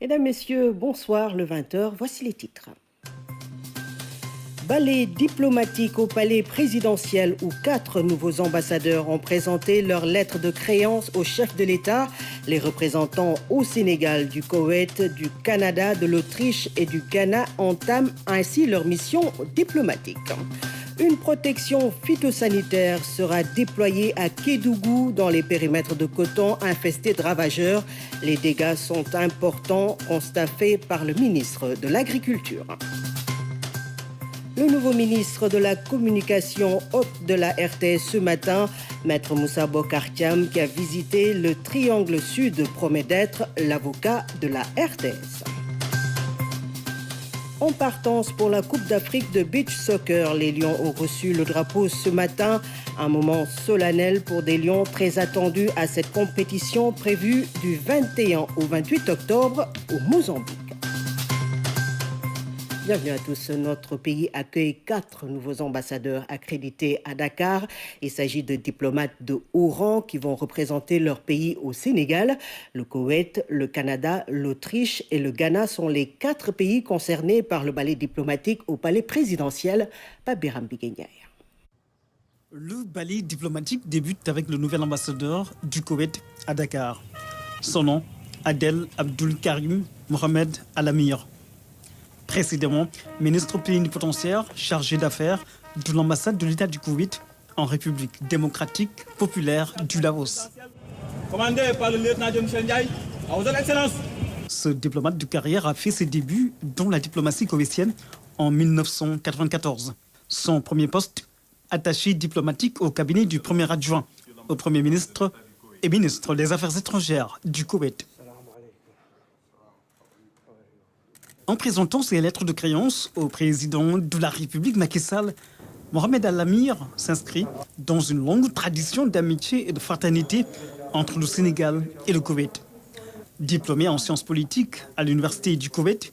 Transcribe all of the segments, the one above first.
Mesdames, Messieurs, bonsoir, le 20h, voici les titres. Ballet diplomatique au palais présidentiel où 4 nouveaux ambassadeurs ont présenté leur lettre de créance au chef de l'État. Les représentants au Sénégal, du Koweït, du Canada, de l'Autriche et du Ghana entament ainsi leur mission diplomatique. Une protection phytosanitaire sera déployée à Kédougou dans les périmètres de coton infestés de ravageurs. Les dégâts sont importants, constat fait par le ministre de l'Agriculture. Le nouveau ministre de la Communication hôte de la RTS ce matin, Maître Moussa Bokar Thiam, qui a visité le Triangle Sud, promet d'être l'avocat de la RTS. En partance pour la Coupe d'Afrique de beach soccer, les Lions ont reçu le drapeau ce matin, un moment solennel pour des Lions très attendus à cette compétition prévue du 21 au 28 octobre au Mozambique. Bienvenue à tous. Notre pays accueille 4 nouveaux ambassadeurs accrédités à Dakar. Il s'agit de diplomates de haut rang qui vont représenter leur pays au Sénégal. Le Koweït, le Canada, l'Autriche et le Ghana sont les 4 pays concernés par le ballet diplomatique au palais présidentiel. Pabiram Biguenyaya. Le ballet diplomatique débute avec le nouvel ambassadeur du Koweït à Dakar. Son nom, Adel Abdul Karim Mohamed Al-Amir. Précédemment, ministre plénipotentiaire chargé d'affaires de l'ambassade de l'État du Koweït en République démocratique populaire du Laos. Commandé par le lieutenant Michel Ndiaye, à votre excellence. Ce diplomate de carrière a fait ses débuts dans la diplomatie koweïtienne en 1994. Son premier poste, attaché diplomatique au cabinet du premier adjoint au Premier ministre et ministre des Affaires étrangères du Koweït. En présentant ses lettres de créance au président de la République Macky Sall, Mohamed Al-Amir s'inscrit dans une longue tradition d'amitié et de fraternité entre le Sénégal et le Koweït. Diplômé en sciences politiques à l'université du Koweït,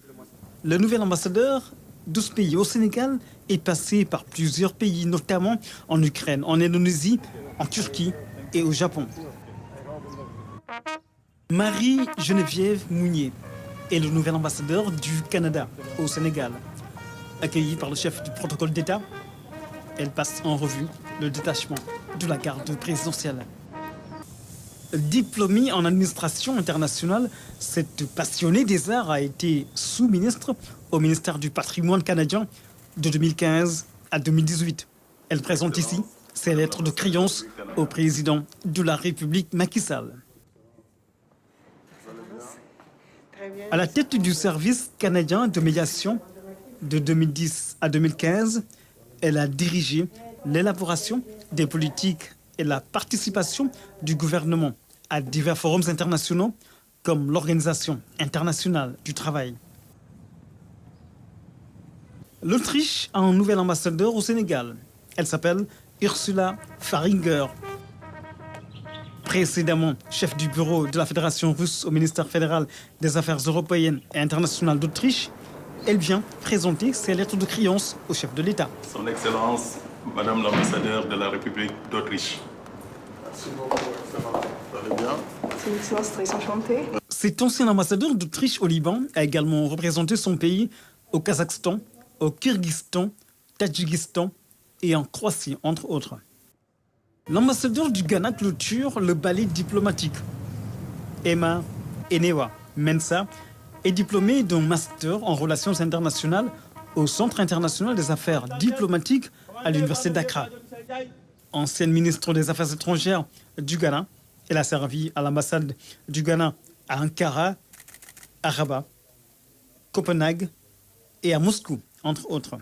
le nouvel ambassadeur de ce pays au Sénégal est passé par plusieurs pays, notamment en Ukraine, en Indonésie, en Turquie et au Japon. Marie-Geneviève Mounier est le nouvel ambassadeur du Canada au Sénégal. Accueillie par le chef du protocole d'État, elle passe en revue le détachement de la garde présidentielle. Diplômée en administration internationale, cette passionnée des arts a été sous-ministre au ministère du patrimoine canadien de 2015 à 2018. Elle présente ici ses lettres de créance au président de la République Macky Sall. À la tête du service canadien de médiation de 2010 à 2015, elle a dirigé l'élaboration des politiques et la participation du gouvernement à divers forums internationaux comme l'Organisation internationale du travail. L'Autriche a un nouvel ambassadeur au Sénégal. Elle s'appelle Ursula Faringer. Précédemment chef du bureau de la Fédération russe au ministère fédéral des Affaires européennes et internationales d'Autriche, elle vient présenter ses lettres de créance au chef de l'État. Son Excellence, Madame l'ambassadeur de la République d'Autriche. Merci beaucoup, Excellence. Vous allez bien? Son Excellence, très enchanté. Cet ancien ambassadeur d'Autriche au Liban a également représenté son pays au Kazakhstan, au Kyrgyzstan, Tadjikistan et en Croatie, entre autres. L'ambassadeur du Ghana clôture le ballet diplomatique. Emma Enewa Mensa est diplômée d'un master en relations internationales au Centre international des affaires diplomatiques à l'université d'Accra. Ancienne ministre des Affaires étrangères du Ghana, elle a servi à l'ambassade du Ghana à Ankara, à Rabat, Copenhague et à Moscou, entre autres.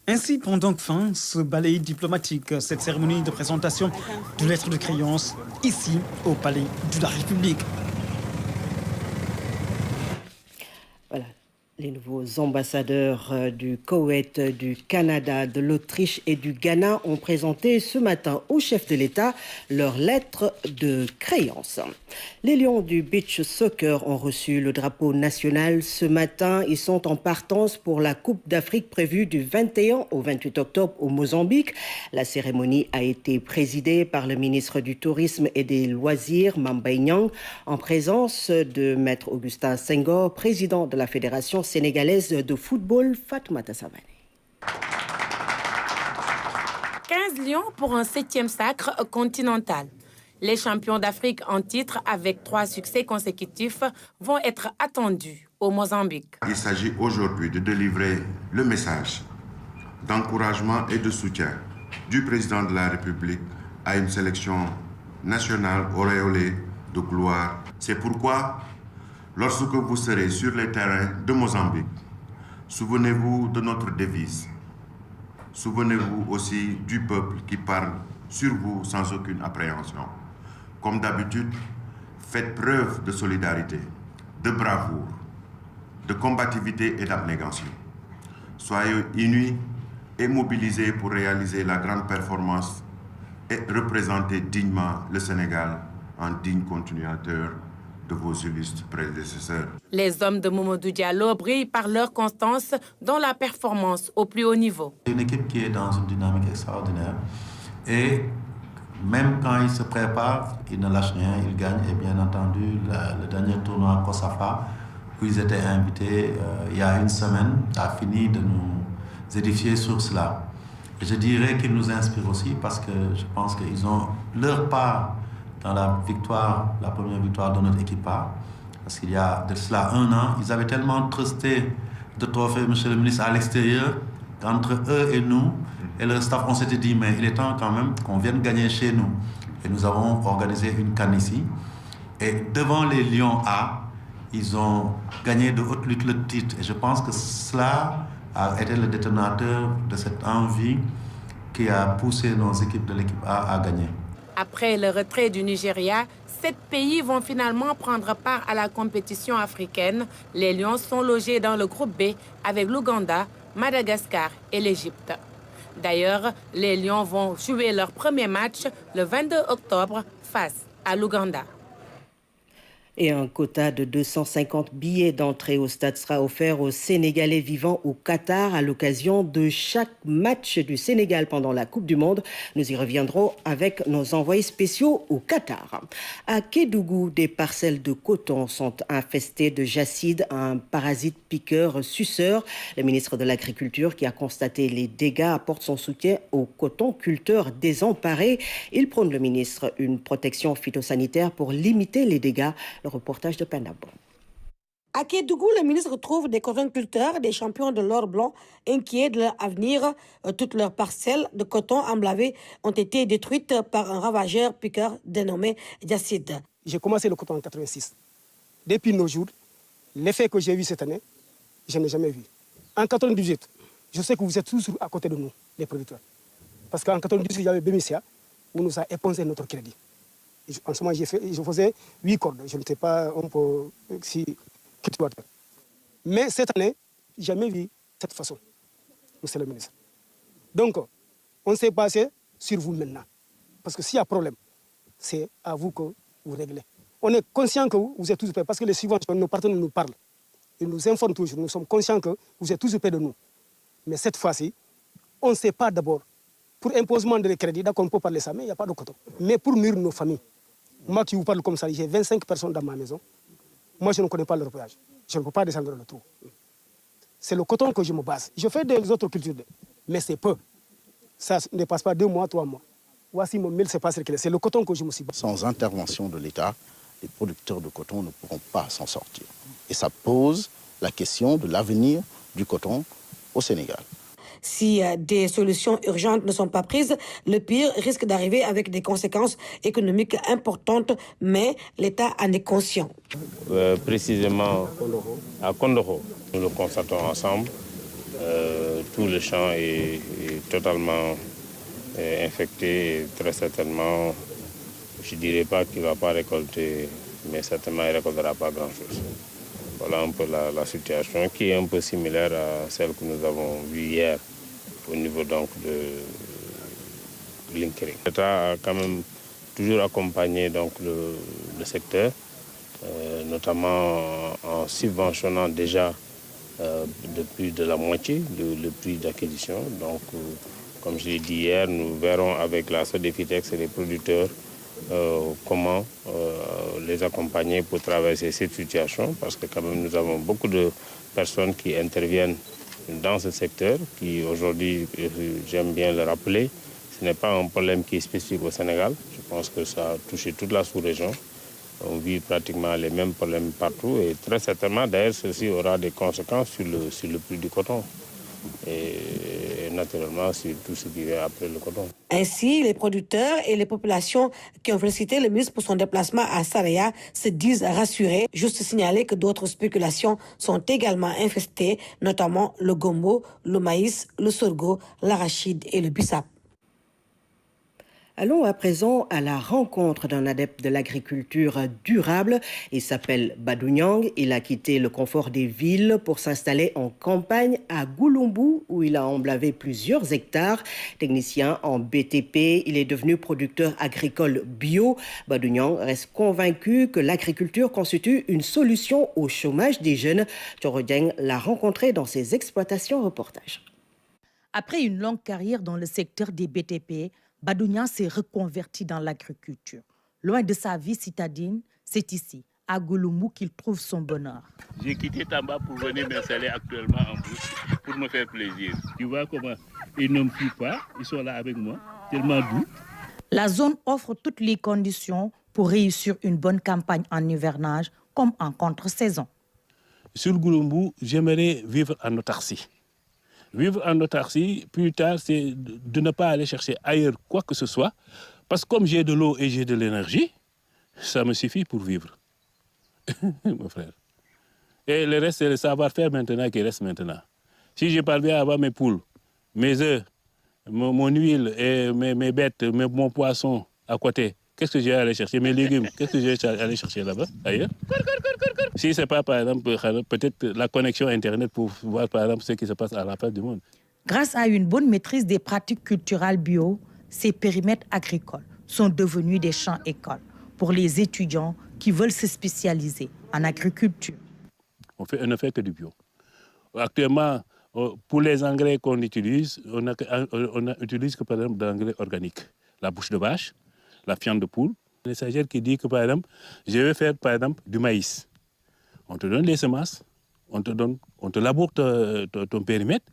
Ainsi prend donc fin ce ballet diplomatique, cette cérémonie de présentation de lettres de créance ici au Palais de la République. Voilà. Les nouveaux ambassadeurs du Koweït, du Canada, de l'Autriche et du Ghana ont présenté ce matin au chef de l'État leur lettre de créance. Les Lions du beach soccer ont reçu le drapeau national ce matin. Ils sont en partance pour la Coupe d'Afrique prévue du 21 au 28 octobre au Mozambique. La cérémonie a été présidée par le ministre du Tourisme et des Loisirs, Mamba Nyang, en présence de Maître Augustin Senghor, président de la Fédération sénégalaise de football, Fatoumata Savané. 15 lions pour un 7e sacre continental. Les champions d'Afrique en titre, avec 3 succès consécutifs, vont être attendus au Mozambique. Il s'agit aujourd'hui de délivrer le message d'encouragement et de soutien du président de la République à une sélection nationale auréolée de gloire. C'est pourquoi, lorsque vous serez sur les terrains de Mozambique, souvenez-vous de notre devise. Souvenez-vous aussi du peuple qui parle sur vous sans aucune appréhension. Comme d'habitude, faites preuve de solidarité, de bravoure, de combativité et d'abnégation. Soyez unis et mobilisés pour réaliser la grande performance et représenter dignement le Sénégal en digne continuateur de vos illustres prédécesseurs. Les hommes de Mamadou Diallo brillent par leur constance dans la performance au plus haut niveau. C'est une équipe qui est dans une dynamique extraordinaire et même quand ils se préparent, ils ne lâchent rien, ils gagnent. Et bien entendu, le dernier tournoi à Kosafa, où ils étaient invités il y a une semaine, a fini de nous édifier sur cela. Et je dirais qu'ils nous inspirent aussi parce que je pense qu'ils ont leur part dans la victoire, la première victoire de notre équipe. Parce qu'il y a de cela 1 an, ils avaient tellement trusté de trophées, monsieur le ministre, à l'extérieur, qu'entre eux et nous, et le staff, on s'était dit, mais il est temps quand même qu'on vienne gagner chez nous. Et nous avons organisé une CAN ici. Et devant les Lions A, ils ont gagné de haute lutte le titre. Et je pense que cela a été le détonateur de cette envie qui a poussé nos équipes de l'équipe A à gagner. Après le retrait du Nigeria, 7 pays vont finalement prendre part à la compétition africaine. Les Lions sont logés dans le groupe B avec l'Ouganda, Madagascar et l'Égypte. D'ailleurs, les Lions vont jouer leur premier match le 22 octobre face à l'Ouganda. Et un quota de 250 billets d'entrée au stade sera offert aux Sénégalais vivant au Qatar à l'occasion de chaque match du Sénégal pendant la Coupe du Monde. Nous y reviendrons avec nos envoyés spéciaux au Qatar. À Kédougou, des parcelles de coton sont infestées de jacide, un parasite piqueur suceur. Le ministre de l'Agriculture, qui a constaté les dégâts, apporte son soutien aux cotonculteurs désemparés. Il prône, le ministre, une protection phytosanitaire pour limiter les dégâts. Le reportage de Penabo. À Kédougou, le ministre trouve des cotonculteurs, des champions de l'or blanc, inquiets de leur avenir. Toutes leurs parcelles de coton emblavé ont été détruites par un ravageur piqueur dénommé Jacide. J'ai commencé le coton en 86. Depuis nos jours, l'effet que j'ai vu cette année, je n'ai jamais vu. En 98, je sais que vous êtes toujours à côté de nous, les producteurs. Parce qu'en 98, il y avait Bémissia, où nous a épongé notre crédit. En ce moment, je faisais 8 cordes. Je ne sais pas si... Mais cette année, jamais vu cette façon, monsieur le ministre. Donc, on s'est basé sur vous maintenant. Parce que s'il y a problème, c'est à vous que vous réglez. On est conscient que vous êtes tous prêts, parce que les subventions, nos partenaires nous parlent. Ils nous informent toujours. Nous sommes conscients que vous êtes tous près de nous. Mais cette fois-ci, on ne sait pas d'abord. Pour imposement de crédit, d'accord, on peut parler ça, mais il n'y a pas de coton. Mais pour nourrir nos familles, moi qui vous parle comme ça, j'ai 25 personnes dans ma maison. Moi, je ne connais pas leur voyage. Je ne peux pas descendre le trou. C'est le coton que je me base. Je fais des autres cultures, mais c'est peu. Ça ne passe pas 2 mois, 3 mois. Voici mon mille, c'est pas circulé. C'est le coton que je me suis basé. Sans intervention de l'État, les producteurs de coton ne pourront pas s'en sortir. Et ça pose la question de l'avenir du coton au Sénégal. Si des solutions urgentes ne sont pas prises, le pire risque d'arriver avec des conséquences économiques importantes, mais l'État en est conscient. Précisément à Kondoro, nous le constatons ensemble. Tout le champ est totalement infecté et très certainement, je ne dirais pas qu'il ne va pas récolter, mais certainement il ne récoltera pas grand-chose. Voilà un peu la situation qui est un peu similaire à celle que nous avons vue hier au niveau donc de Linkering. L'État a quand même toujours accompagné donc le secteur, notamment en subventionnant déjà de plus de la moitié le prix d'acquisition. Donc, comme je l'ai dit hier, nous verrons avec la Sodefitex et les producteurs comment les accompagner pour traverser cette situation, parce que quand même nous avons beaucoup de personnes qui interviennent dans ce secteur, qui aujourd'hui, j'aime bien le rappeler, ce n'est pas un problème qui est spécifique au Sénégal. Je pense que ça a touché toute la sous-région. On vit pratiquement les mêmes problèmes partout et très certainement, d'ailleurs, ceci aura des conséquences sur le prix du coton et naturellement sur tout ce qui vient après le coton. Ainsi, les producteurs et les populations qui ont félicité le ministre pour son déplacement à Saraya se disent rassurés. Juste signaler que d'autres spéculations sont également infestées, notamment le gombo, le maïs, le sorgho, l'arachide et le bissap. Allons à présent à la rencontre d'un adepte de l'agriculture durable. Il s'appelle Badou Niang. Il a quitté le confort des villes pour s'installer en campagne à Gouloumbou, où il a emblavé plusieurs hectares. Technicien en BTP, il est devenu producteur agricole bio. Badou Niang reste convaincu que l'agriculture constitue une solution au chômage des jeunes. Thioro Dieng l'a rencontré dans ses exploitations. Reportage. Après une longue carrière dans le secteur des BTP, Badou Niang s'est reconverti dans l'agriculture. Loin de sa vie citadine, c'est ici, à Gouloumbou, qu'il trouve son bonheur. J'ai quitté Tamba pour venir m'installer actuellement en Brousse pour me faire plaisir. Tu vois comment ils ne me fuient pas, ils sont là avec moi, tellement doux. La zone offre toutes les conditions pour réussir une bonne campagne en hivernage comme en contre-saison. Sur Gouloumbou, j'aimerais vivre en autarcie. Vivre en autarcie, plus tard, c'est de ne pas aller chercher ailleurs quoi que ce soit. Parce que comme j'ai de l'eau et j'ai de l'énergie, ça me suffit pour vivre. Mon frère. Et le reste, c'est le savoir-faire maintenant qui reste maintenant. Si je parviens à avoir mes poules, mes œufs, mon huile et mes bêtes, mon poisson à côté, qu'est-ce que j'ai à aller chercher? Mes légumes, qu'est-ce que j'ai à aller chercher là-bas, ailleurs? Si ce n'est pas, par exemple, peut-être la connexion Internet pour voir, par exemple, ce qui se passe à la face du monde. Grâce à une bonne maîtrise des pratiques culturelles bio, ces périmètres agricoles sont devenus des champs-écoles pour les étudiants qui veulent se spécialiser en agriculture. On ne fait que du bio. Actuellement, pour les engrais qu'on utilise, on utilise que, par exemple, de l'engrais organique. La bouche de vache, la fiente de poule. Les stagiaires qui disent que, par exemple, je vais faire, par exemple, du maïs. On te donne les semences, on te laboure ton périmètre,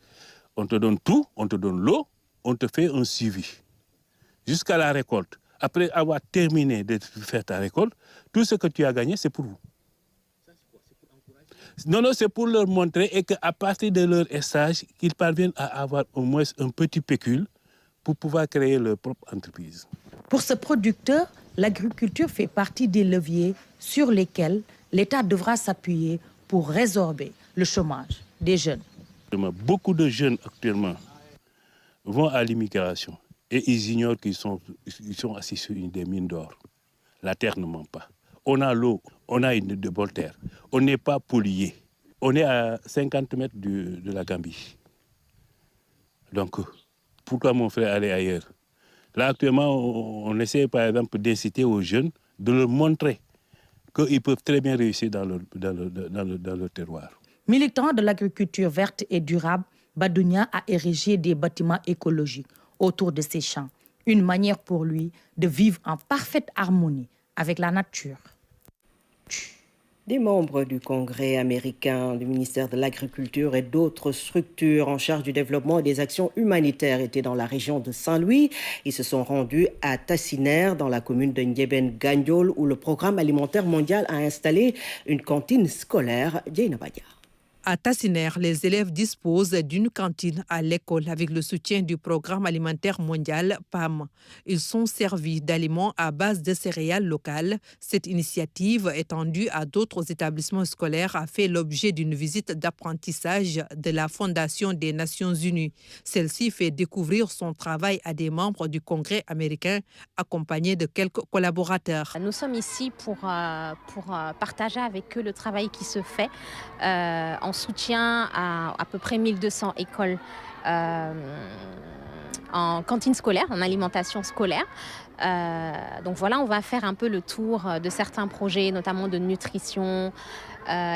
on te donne tout, on te donne l'eau, on te fait un suivi jusqu'à la récolte. Après avoir terminé de faire ta récolte, tout ce que tu as gagné, c'est pour vous. Non, c'est pour leur montrer et qu'à partir de leur stage, qu'ils parviennent à avoir au moins un petit pécule pour pouvoir créer leur propre entreprise. Pour ce producteur, l'agriculture fait partie des leviers sur lesquels l'État devra s'appuyer pour résorber le chômage des jeunes. Beaucoup de jeunes actuellement vont à l'immigration et ils ignorent qu'ils sont assis sur des mines d'or. La terre ne ment pas. On a l'eau, on a de bonnes terres. On n'est pas pollué. On est à 50 mètres de la Gambie. Donc, pourquoi mon frère aller ailleurs? Là, actuellement, on essaie par exemple d'inciter aux jeunes, de leur montrer qu'ils peuvent très bien réussir dans leur terroir. Militant de l'agriculture verte et durable, Badou Niang a érigé des bâtiments écologiques autour de ses champs. Une manière pour lui de vivre en parfaite harmonie avec la nature. Des membres du Congrès américain, du ministère de l'Agriculture et d'autres structures en charge du développement et des actions humanitaires étaient dans la région de Saint-Louis. Ils se sont rendus à Tassinère, dans la commune de Ndiébène-Gandiol, où le Programme alimentaire mondial a installé une cantine scolaire. Djaïna Badia. À Tassiner, les élèves disposent d'une cantine à l'école avec le soutien du Programme alimentaire mondial PAM. Ils sont servis d'aliments à base de céréales locales. Cette initiative, étendue à d'autres établissements scolaires, a fait l'objet d'une visite d'apprentissage de la Fondation des Nations Unies. Celle-ci fait découvrir son travail à des membres du Congrès américain, accompagnés de quelques collaborateurs. Nous sommes ici pour partager avec eux le travail qui se fait en soutien à peu près 1200 écoles en cantine scolaire, en alimentation scolaire. Donc voilà, on va faire un peu le tour de certains projets, notamment de nutrition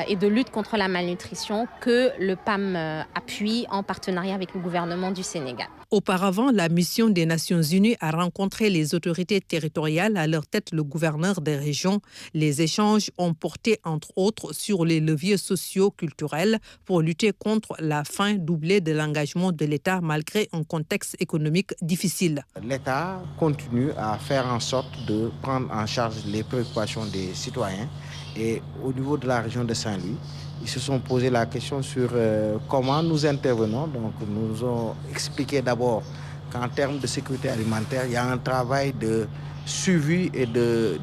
et de lutte contre la malnutrition que le PAM appuie en partenariat avec le gouvernement du Sénégal. Auparavant, la mission des Nations Unies a rencontré les autorités territoriales, à leur tête le gouverneur des régions. Les échanges ont porté entre autres sur les leviers sociaux, culturels pour lutter contre la faim, doublée de l'engagement de l'État malgré un contexte économique difficile. L'État continue à faire en sorte de prendre en charge les préoccupations des citoyens. Et au niveau de la région de Saint-Louis, ils se sont posé la question sur comment nous intervenons. Donc, nous ont expliqué d'abord qu'en termes de sécurité alimentaire, il y a un travail de suivi et de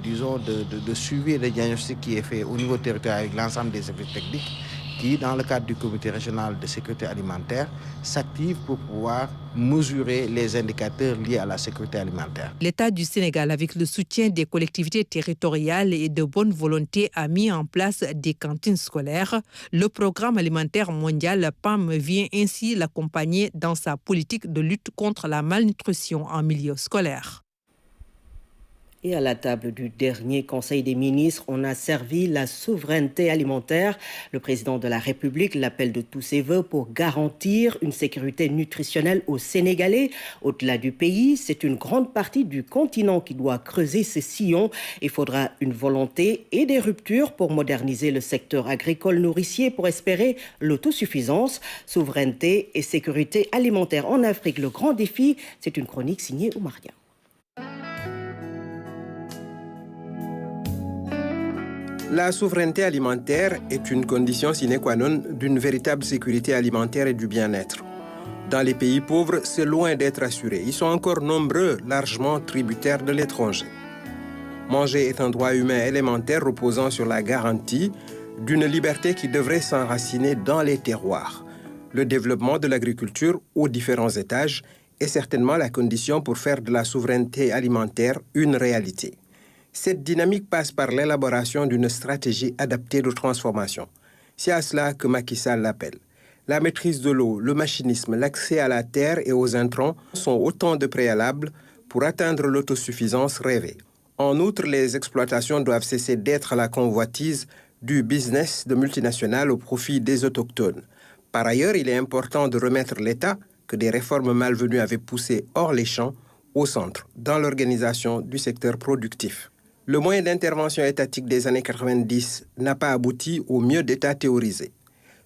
suivi et de diagnostic qui est fait au niveau territorial avec l'ensemble des services techniques qui, dans le cadre du comité régional de sécurité alimentaire, s'active pour pouvoir mesurer les indicateurs liés à la sécurité alimentaire. L'État du Sénégal, avec le soutien des collectivités territoriales et de bonne volonté, a mis en place des cantines scolaires. Le Programme alimentaire mondial PAM vient ainsi l'accompagner dans sa politique de lutte contre la malnutrition en milieu scolaire. Et à la table du dernier Conseil des ministres, on a servi la souveraineté alimentaire. Le président de la République l'appelle de tous ses voeux pour garantir une sécurité nutritionnelle aux Sénégalais. Au-delà du pays, c'est une grande partie du continent qui doit creuser ses sillons. Il faudra une volonté et des ruptures pour moderniser le secteur agricole nourricier pour espérer l'autosuffisance. Souveraineté et sécurité alimentaire en Afrique, le grand défi, c'est une chronique signée Oumaria. La souveraineté alimentaire est une condition sine qua non d'une véritable sécurité alimentaire et du bien-être. Dans les pays pauvres, c'est loin d'être assuré. Ils sont encore nombreux, largement tributaires de l'étranger. Manger est un droit humain élémentaire reposant sur la garantie d'une liberté qui devrait s'enraciner dans les terroirs. Le développement de l'agriculture aux différents étages est certainement la condition pour faire de la souveraineté alimentaire une réalité. Cette dynamique passe par l'élaboration d'une stratégie adaptée de transformation. C'est à cela que Macky Sall l'appelle. La maîtrise de l'eau, le machinisme, l'accès à la terre et aux intrants sont autant de préalables pour atteindre l'autosuffisance rêvée. En outre, les exploitations doivent cesser d'être la convoitise du business de multinationales au profit des autochtones. Par ailleurs, il est important de remettre l'État, que des réformes malvenues avaient poussé hors les champs, au centre, dans l'organisation du secteur productif. Le moyen d'intervention étatique des années 90 n'a pas abouti au mieux d'État théorisé.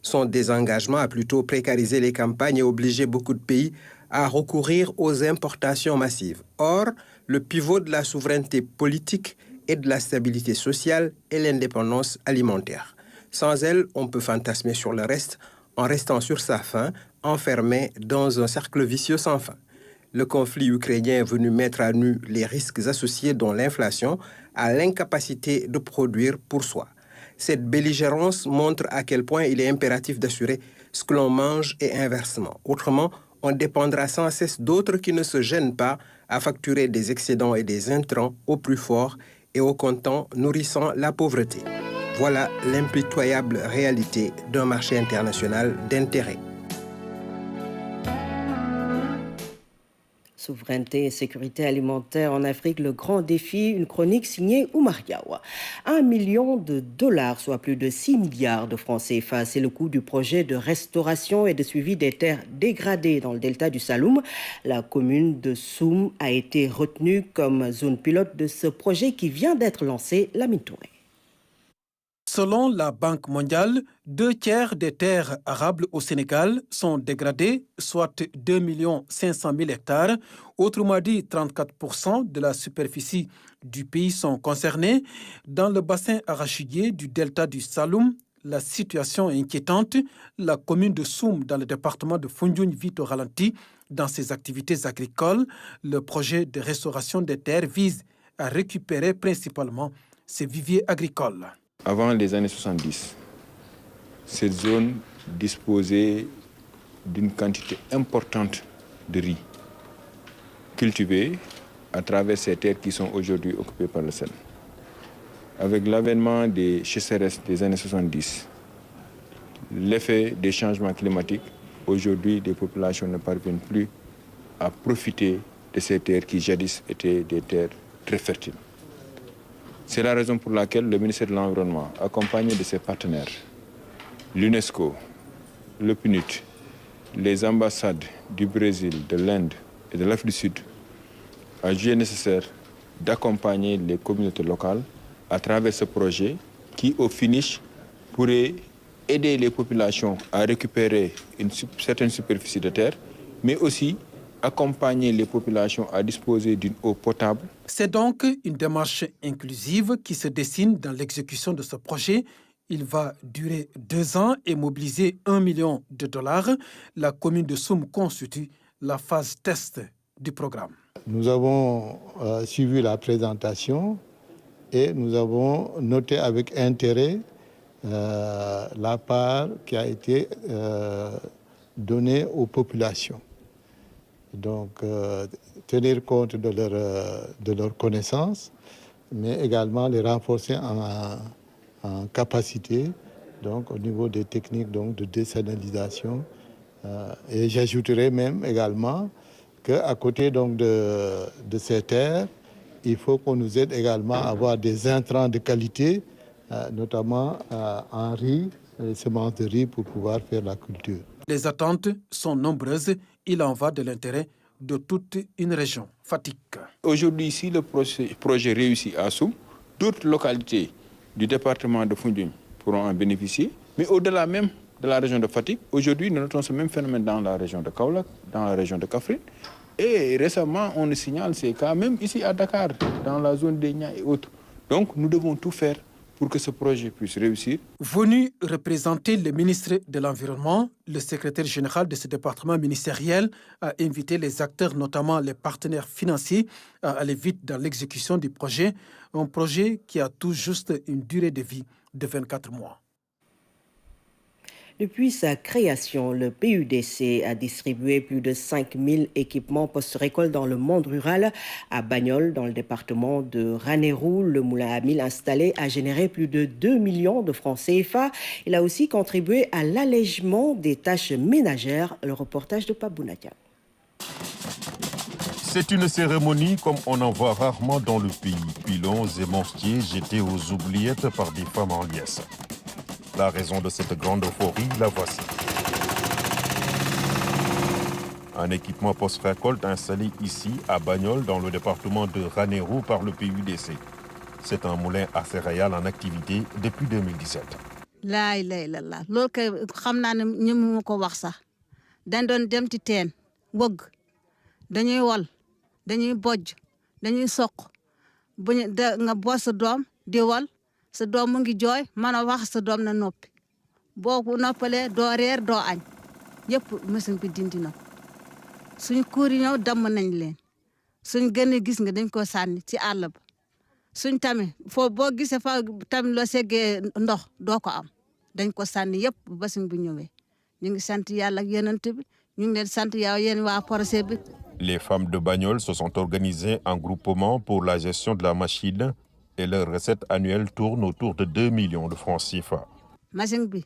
Son désengagement a plutôt précarisé les campagnes et obligé beaucoup de pays à recourir aux importations massives. Or, le pivot de la souveraineté politique et de la stabilité sociale est l'indépendance alimentaire. Sans elle, on peut fantasmer sur le reste en restant sur sa faim, enfermé dans un cercle vicieux sans fin. Le conflit ukrainien est venu mettre à nu les risques associés, dont l'inflation, à l'incapacité de produire pour soi. Cette belligérance montre à quel point il est impératif d'assurer ce que l'on mange et inversement. Autrement, on dépendra sans cesse d'autres qui ne se gênent pas à facturer des excédents et des intrants au plus fort et au comptant nourrissant la pauvreté. Voilà l'impitoyable réalité d'un marché international d'intérêt. Souveraineté et sécurité alimentaire en Afrique, le grand défi, une chronique signée Oumariawa. 1 million de dollars, soit plus de 6 milliards de francs CFA, c'est le coût du projet de restauration et de suivi des terres dégradées dans le delta du Saloum. La commune de Soum a été retenue comme zone pilote de ce projet qui vient d'être lancé, Lamine Touré. Selon la Banque mondiale, 2/3 des terres arables au Sénégal sont dégradées, soit 2 500 000 hectares. Autrement dit, 34% de la superficie du pays sont concernés. Dans le bassin arachidier du delta du Saloum, La situation est inquiétante. La commune de Soum, dans le département de Foundiougne, vit au ralenti dans ses activités agricoles. Le projet de restauration des terres vise à récupérer principalement ces viviers agricoles. Avant les années 70, cette zone disposait d'une quantité importante de riz cultivé à travers ces terres qui sont aujourd'hui occupées par le sel. Avec l'avènement des sécheresses des années 70, l'effet des changements climatiques, aujourd'hui, les populations ne parviennent plus à profiter de ces terres qui jadis étaient des terres très fertiles. C'est la raison pour laquelle le ministère de l'Environnement, accompagné de ses partenaires, l'UNESCO, le PNUD, les ambassades du Brésil, de l'Inde et de l'Afrique du Sud, a jugé nécessaire d'accompagner les communautés locales à travers ce projet qui, au finish, pourrait aider les populations à récupérer une certaine superficie de terre, mais aussi accompagner les populations à disposer d'une eau potable. C'est donc une démarche inclusive qui se dessine dans l'exécution de ce projet. Il va durer 2 ans et mobiliser $1 million. La commune de Soum constitue la phase test du programme. Nous avons suivi la présentation et nous avons noté avec intérêt la part qui a été donnée aux populations. Donc, tenir compte de leurs connaissances, mais également les renforcer en capacité, donc au niveau des techniques donc, de désalination. Et j'ajouterai même également qu'à côté donc, de ces terres, il faut qu'on nous aide également à avoir des intrants de qualité, notamment en riz, les semences de riz pour pouvoir faire la culture. Les attentes sont nombreuses. Il en va de l'intérêt de toute une région. Fatick. Aujourd'hui, si le projet réussit à Soum, d'autres localités du département de Foundiougne pourront en bénéficier. Mais au-delà même de la région de Fatick, aujourd'hui, nous notons ce même phénomène dans la région de Kaolack, dans la région de Kaffrine. Et récemment, on nous signale ces cas, même ici à Dakar, dans la zone des Niayes et autres. Donc, nous devons tout faire pour que ce projet puisse réussir. Venu représenter le ministre de l'Environnement, le secrétaire général de ce département ministériel a invité les acteurs, notamment les partenaires financiers, à aller vite dans l'exécution du projet. Un projet qui a tout juste une durée de vie de 24 mois. Depuis sa création, le PUDC a distribué plus de 5000 équipements post-récolte dans le monde rural. À Bagnols, dans le département de Ranérou, le moulin à mil installé a généré plus de 2 millions de francs CFA. Il a aussi contribué à l'allègement des tâches ménagères. Le reportage de Pabounatia. C'est une cérémonie comme on en voit rarement dans le pays. Pilons et mortiers jetés aux oubliettes par des femmes en liesse. La raison de cette grande euphorie, la voici. Un équipement post-récolte installé ici à Bagnols dans le département de Ranérou par le PUDC. C'est un moulin à céréales en activité depuis 2017. La ilaha illallah loolu kay xam naa ne ñëmu ko wax sax dañ doon dem ci teen wëgg dañuy wol dañuy bojj dañuy soq bu nga boot sa doom di wol sa doom mu ngi jooy mën a wax sa doom na noppi boo ko noppalee doo reer doo añ yëpp machine bi dindi na ko suñ kuur yi ñëw damm nañ leen suñ gën a gis nga dañ ko sànni ci àll ba suñ tamit foo boo gisee fa tamit loo seggee ndox doo ko am dañ ko sànni yëpp machine bi ñëwee ñu ngi sant yàlla ak yonent bi ñu ngi leen sant yow yéen waa projet bi. Les femmes de Bagnols se sont organisées en groupement pour la gestion de la machine et leur recette annuelle tourne autour de 2 millions de francs CFA. Machine bi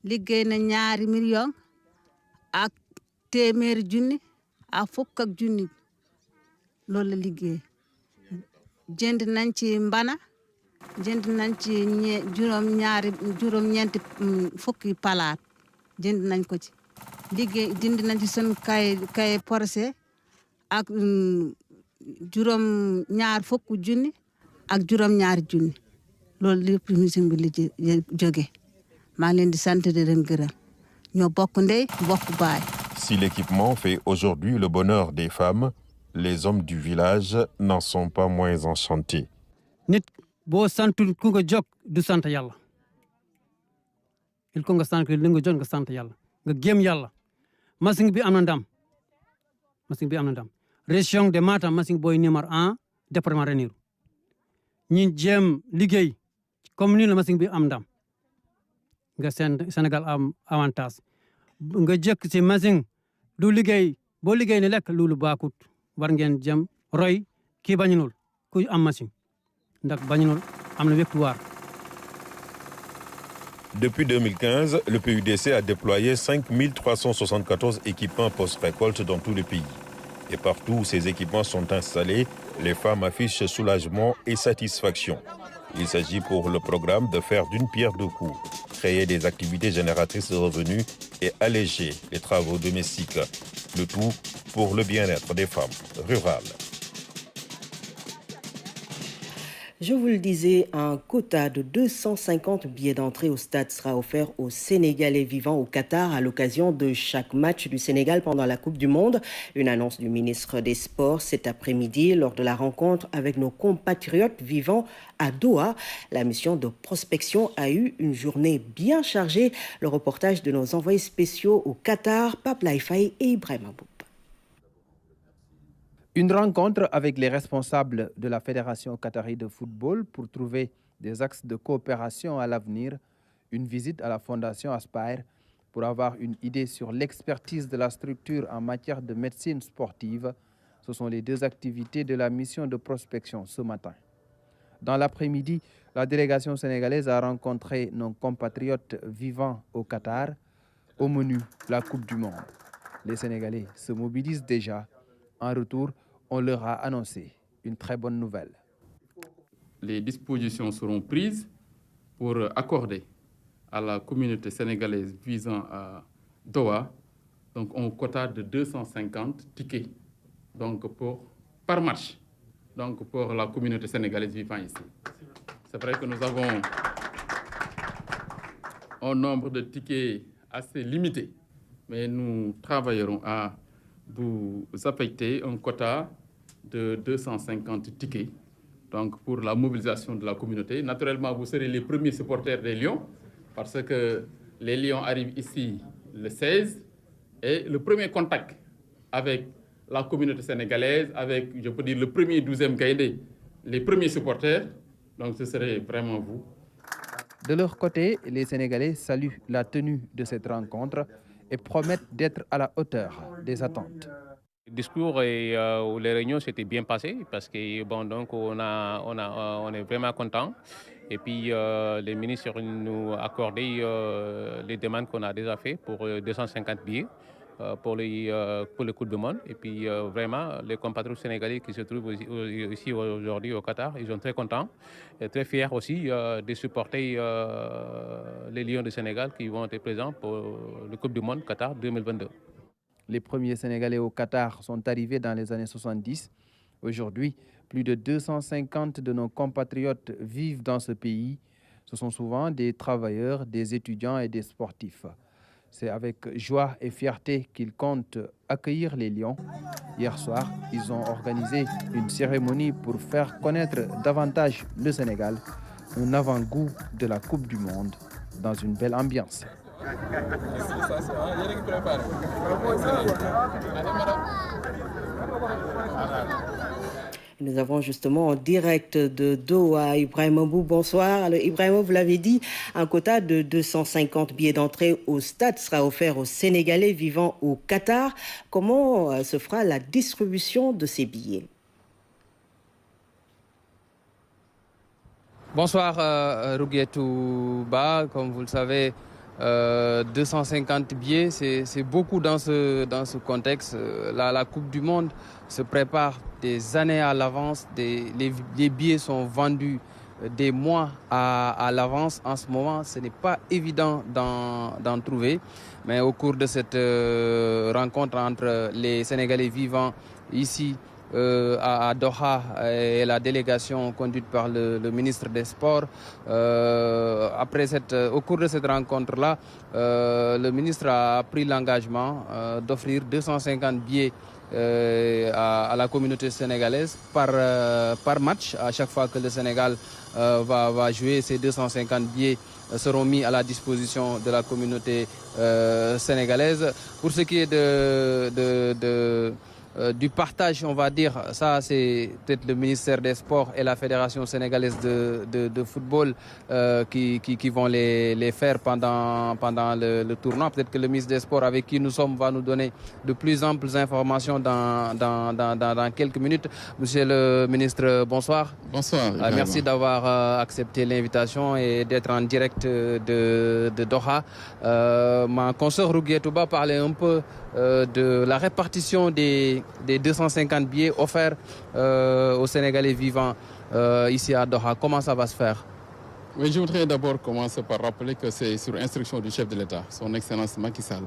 liggéey na $2 millions ak téeméeri junni ak fukk ak junni loolu la liggéey jënd nañ ci mbana jënd nañ ci juróom-ñeenti fukki palaat jënd nañ ko ci liggéey dindi nañ ci seen kay porcé ak juróom-ñaar fukk junni ak juróom-ñaari junni loolu lépp machine bi li jóge maa ngi leen di sant di leen gërëm ñoo bokk ndey bokk baay. Si l'équipement fait aujourd'hui le bonheur des femmes, les hommes du village n'en sont pas moins enchantés. Nit boo santul ku nga jóg du sant yàlla il faut nga sant que li nga jot nga sant yàlla nga gëm yàlla machine bi am na ndam machine bi am na ndam région de Matam machine booy numéro 1 département Ranérou ñi jéem liggéey comme ni la machine bi am ndam nga Sénégal am avantage nga jëkk ci machine du liggéey boo liggéey ne lekk loolu baakut war ngeen jëm roy kii bañunul ku am machine ndax bañunul am na victoire. Depuis 2015, le PUDC a déployé 5374 équipements post-récolte dans tout le pays. Et partout où ces équipements sont installés, les femmes affichent soulagement et satisfaction. Il s'agit pour le programme de faire d'une pierre deux coups, créer des activités génératrices de revenus et alléger les travaux domestiques. Le tout pour le bien-être des femmes rurales. Je vous le disais, un quota de 250 billets d'entrée au stade sera offert aux Sénégalais vivant au Qatar à l'occasion de chaque match du Sénégal pendant la Coupe du Monde. Une annonce du ministre des Sports cet après-midi lors de la rencontre avec nos compatriotes vivant à Doha. La mission de prospection a eu une journée bien chargée. Le reportage de nos envoyés spéciaux au Qatar, Pape Laïfaï et Ibrahim Aboub. Une rencontre avec les responsables de la Fédération qatari de football pour trouver des axes de coopération à l'avenir. Une visite à la Fondation Aspire pour avoir une idée sur l'expertise de la structure en matière de médecine sportive. Ce sont les deux activités de la mission de prospection ce matin. Dans l'après-midi, la délégation sénégalaise a rencontré nos compatriotes vivant au Qatar. Au menu, la Coupe du Monde. Les Sénégalais se mobilisent déjà. En retour, on leur a annoncé une très bonne nouvelle. Les dispositions seront prises pour accorder à la communauté sénégalaise visant à Doha donc un quota de 250 tickets donc par match donc pour la communauté sénégalaise vivant ici. C'est vrai que nous avons un nombre de tickets assez limité, mais nous travaillerons à vous affecter un quota de 250 tickets donc pour la mobilisation de la communauté. Naturellement, vous serez les premiers supporters des Lions parce que les Lions arrivent ici le 16 et le premier contact avec la communauté sénégalaise, avec, je peux dire, le premier 12e Gaïndé, les premiers supporters, donc ce serait vraiment vous. De leur côté, les Sénégalais saluent la tenue de cette rencontre et promettent d'être à la hauteur des attentes. Le discours et les réunions s'étaient bien passées parce que bon, donc on est vraiment content. Et puis les ministres nous ont accordé les demandes qu'on a déjà faites pour 250 billets pour le Coupe du Monde. Et puis vraiment, les compatriotes sénégalais qui se trouvent ici aujourd'hui au Qatar, ils sont très contents et très fiers aussi de supporter les Lions du Sénégal qui vont être présents pour le Coupe du Monde Qatar 2022. Les premiers Sénégalais au Qatar sont arrivés dans les années 70. Aujourd'hui, plus de 250 de nos compatriotes vivent dans ce pays. Ce sont souvent des travailleurs, des étudiants et des sportifs. C'est avec joie et fierté qu'ils comptent accueillir les Lions. Hier soir, ils ont organisé une cérémonie pour faire connaître davantage le Sénégal, un avant-goût de la Coupe du Monde dans une belle ambiance. Nous avons justement en direct de Doha Ibrahim Aboub. Bonsoir. Alors, Ibrahim, vous l'avez dit, un quota de 250 billets d'entrée au stade sera offert aux Sénégalais vivant au Qatar. Comment se fera la distribution de ces billets? Bonsoir Rouguetou Ba, comme vous le savez, 250 billets, c'est beaucoup dans ce contexte. La Coupe du Monde se prépare des années à l'avance. Les billets sont vendus des mois à l'avance. En ce moment, ce n'est pas évident d'en trouver. Mais au cours de cette rencontre entre les Sénégalais vivant ici à Doha et la délégation conduite par le ministre des Sports. Au cours de cette rencontre-là, le ministre a pris l'engagement d'offrir 250 billets à la communauté sénégalaise par match. À chaque fois que le Sénégal va jouer, ces 250 billets seront mis à la disposition de la communauté sénégalaise. Pour ce qui est du partage, on va dire, ça c'est peut-être le ministère des Sports et la Fédération sénégalaise de football qui vont les faire pendant le tournoi. Peut-être que le ministre des Sports avec qui nous sommes va nous donner de plus amples informations dans quelques minutes. Monsieur le ministre, bonsoir. Bonsoir. Merci d'avoir accepté l'invitation et d'être en direct de Doha. Ma consoeur Rouguié Touba parlait un peu de la répartition des 250 billets offerts aux Sénégalais vivant ici à Doha. Comment ça va se faire? Oui, je voudrais d'abord commencer par rappeler que c'est sur instruction du chef de l'État, son Excellence Macky Sall,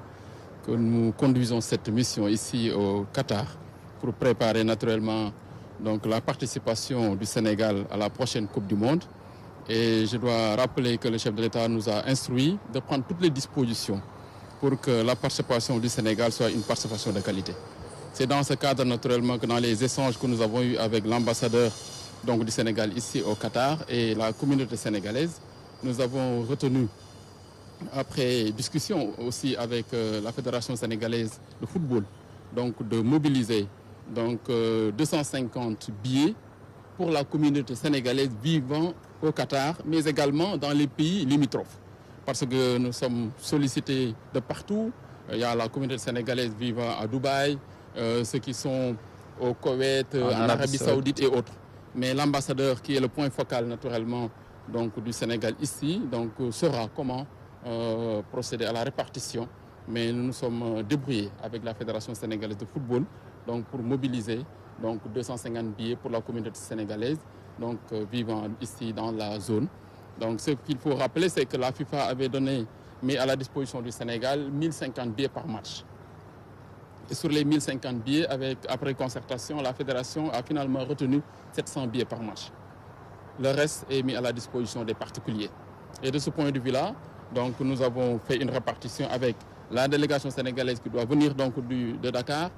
que nous conduisons cette mission ici au Qatar pour préparer naturellement donc, la participation du Sénégal à la prochaine Coupe du Monde. Et je dois rappeler que le chef de l'État nous a instruit de prendre toutes les dispositions pour que la participation du Sénégal soit une participation de qualité. C'est dans ce cadre, naturellement, que dans les échanges que nous avons eus avec l'ambassadeur du Sénégal ici au Qatar et la communauté sénégalaise, nous avons retenu, après discussion aussi avec la Fédération sénégalaise de football, de mobiliser 250 billets pour la communauté sénégalaise vivant au Qatar, mais également dans les pays limitrophes. Parce que nous sommes sollicités de partout. Il y a la communauté sénégalaise vivant à Dubaï, ceux qui sont au Koweït, en Arabie Saoudite et autres. Mais l'ambassadeur, qui est le point focal naturellement du Sénégal ici, saura comment procéder à la répartition. Mais nous nous sommes débrouillés avec la Fédération sénégalaise de football pour mobiliser 250 billets pour la communauté sénégalaise vivant ici dans la zone. Donc ce qu'il faut rappeler, c'est que la FIFA avait mis à la disposition du Sénégal 1050 billets par match. Et sur les 1050 billets, après concertation, la fédération a finalement retenu 700 billets par match. Le reste est mis à la disposition des particuliers. Et de ce point de vue-là, nous avons fait une répartition avec la délégation sénégalaise qui doit venir de Dakar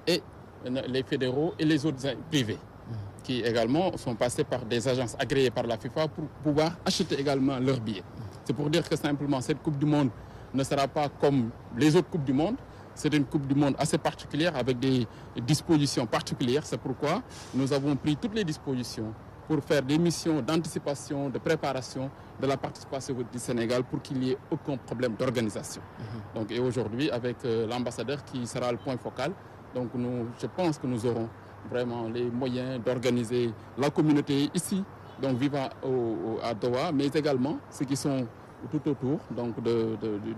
et les fédéraux et les autres privés, qui également sont passés par des agences agréées par la FIFA pour pouvoir acheter également leurs billets. C'est pour dire que simplement cette Coupe du Monde ne sera pas comme les autres Coupes du Monde. C'est une Coupe du Monde assez particulière avec des dispositions particulières. C'est pourquoi nous avons pris toutes les dispositions pour faire des missions d'anticipation, de préparation de la participation du Sénégal pour qu'il n'y ait aucun problème d'organisation. Et aujourd'hui, avec l'ambassadeur qui sera le point focal, je pense que nous aurons vraiment les moyens d'organiser la communauté ici, vivant à Doha, mais également ceux qui sont tout autour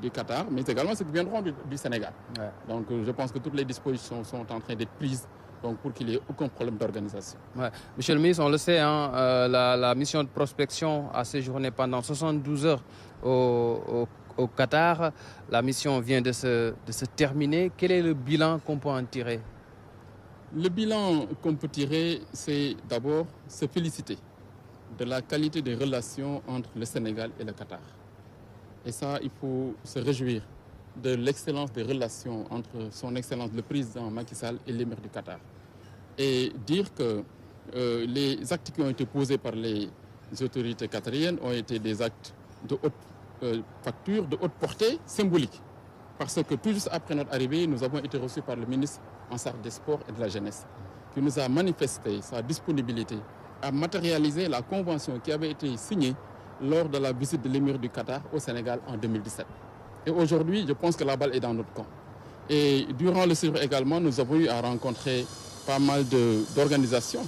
du Qatar, mais également ceux qui viendront du Sénégal. Ouais. Je pense que toutes les dispositions sont en train d'être prises pour qu'il n'y ait aucun problème d'organisation. Ouais. Monsieur le ministre, on le sait, la mission de prospection a séjourné pendant 72 heures au Qatar. La mission vient de se terminer. Quel est le bilan qu'on peut en tirer? Le bilan qu'on peut tirer, c'est d'abord se féliciter de la qualité des relations entre le Sénégal et le Qatar. Et ça, il faut se réjouir de l'excellence des relations entre son Excellence le Président Macky Sall et l'émir du Qatar. Et dire que les actes qui ont été posés par les autorités qatariennes ont été des actes de haute facture, de haute portée symbolique. Parce que tout juste après notre arrivée, nous avons été reçus par le ministre en charge des sports et de la jeunesse, qui nous a manifesté sa disponibilité à matérialiser la convention qui avait été signée lors de la visite de l'émir du Qatar au Sénégal en 2017. Et aujourd'hui, je pense que la balle est dans notre camp. Et durant le séjour également, nous avons eu à rencontrer pas mal d'organisations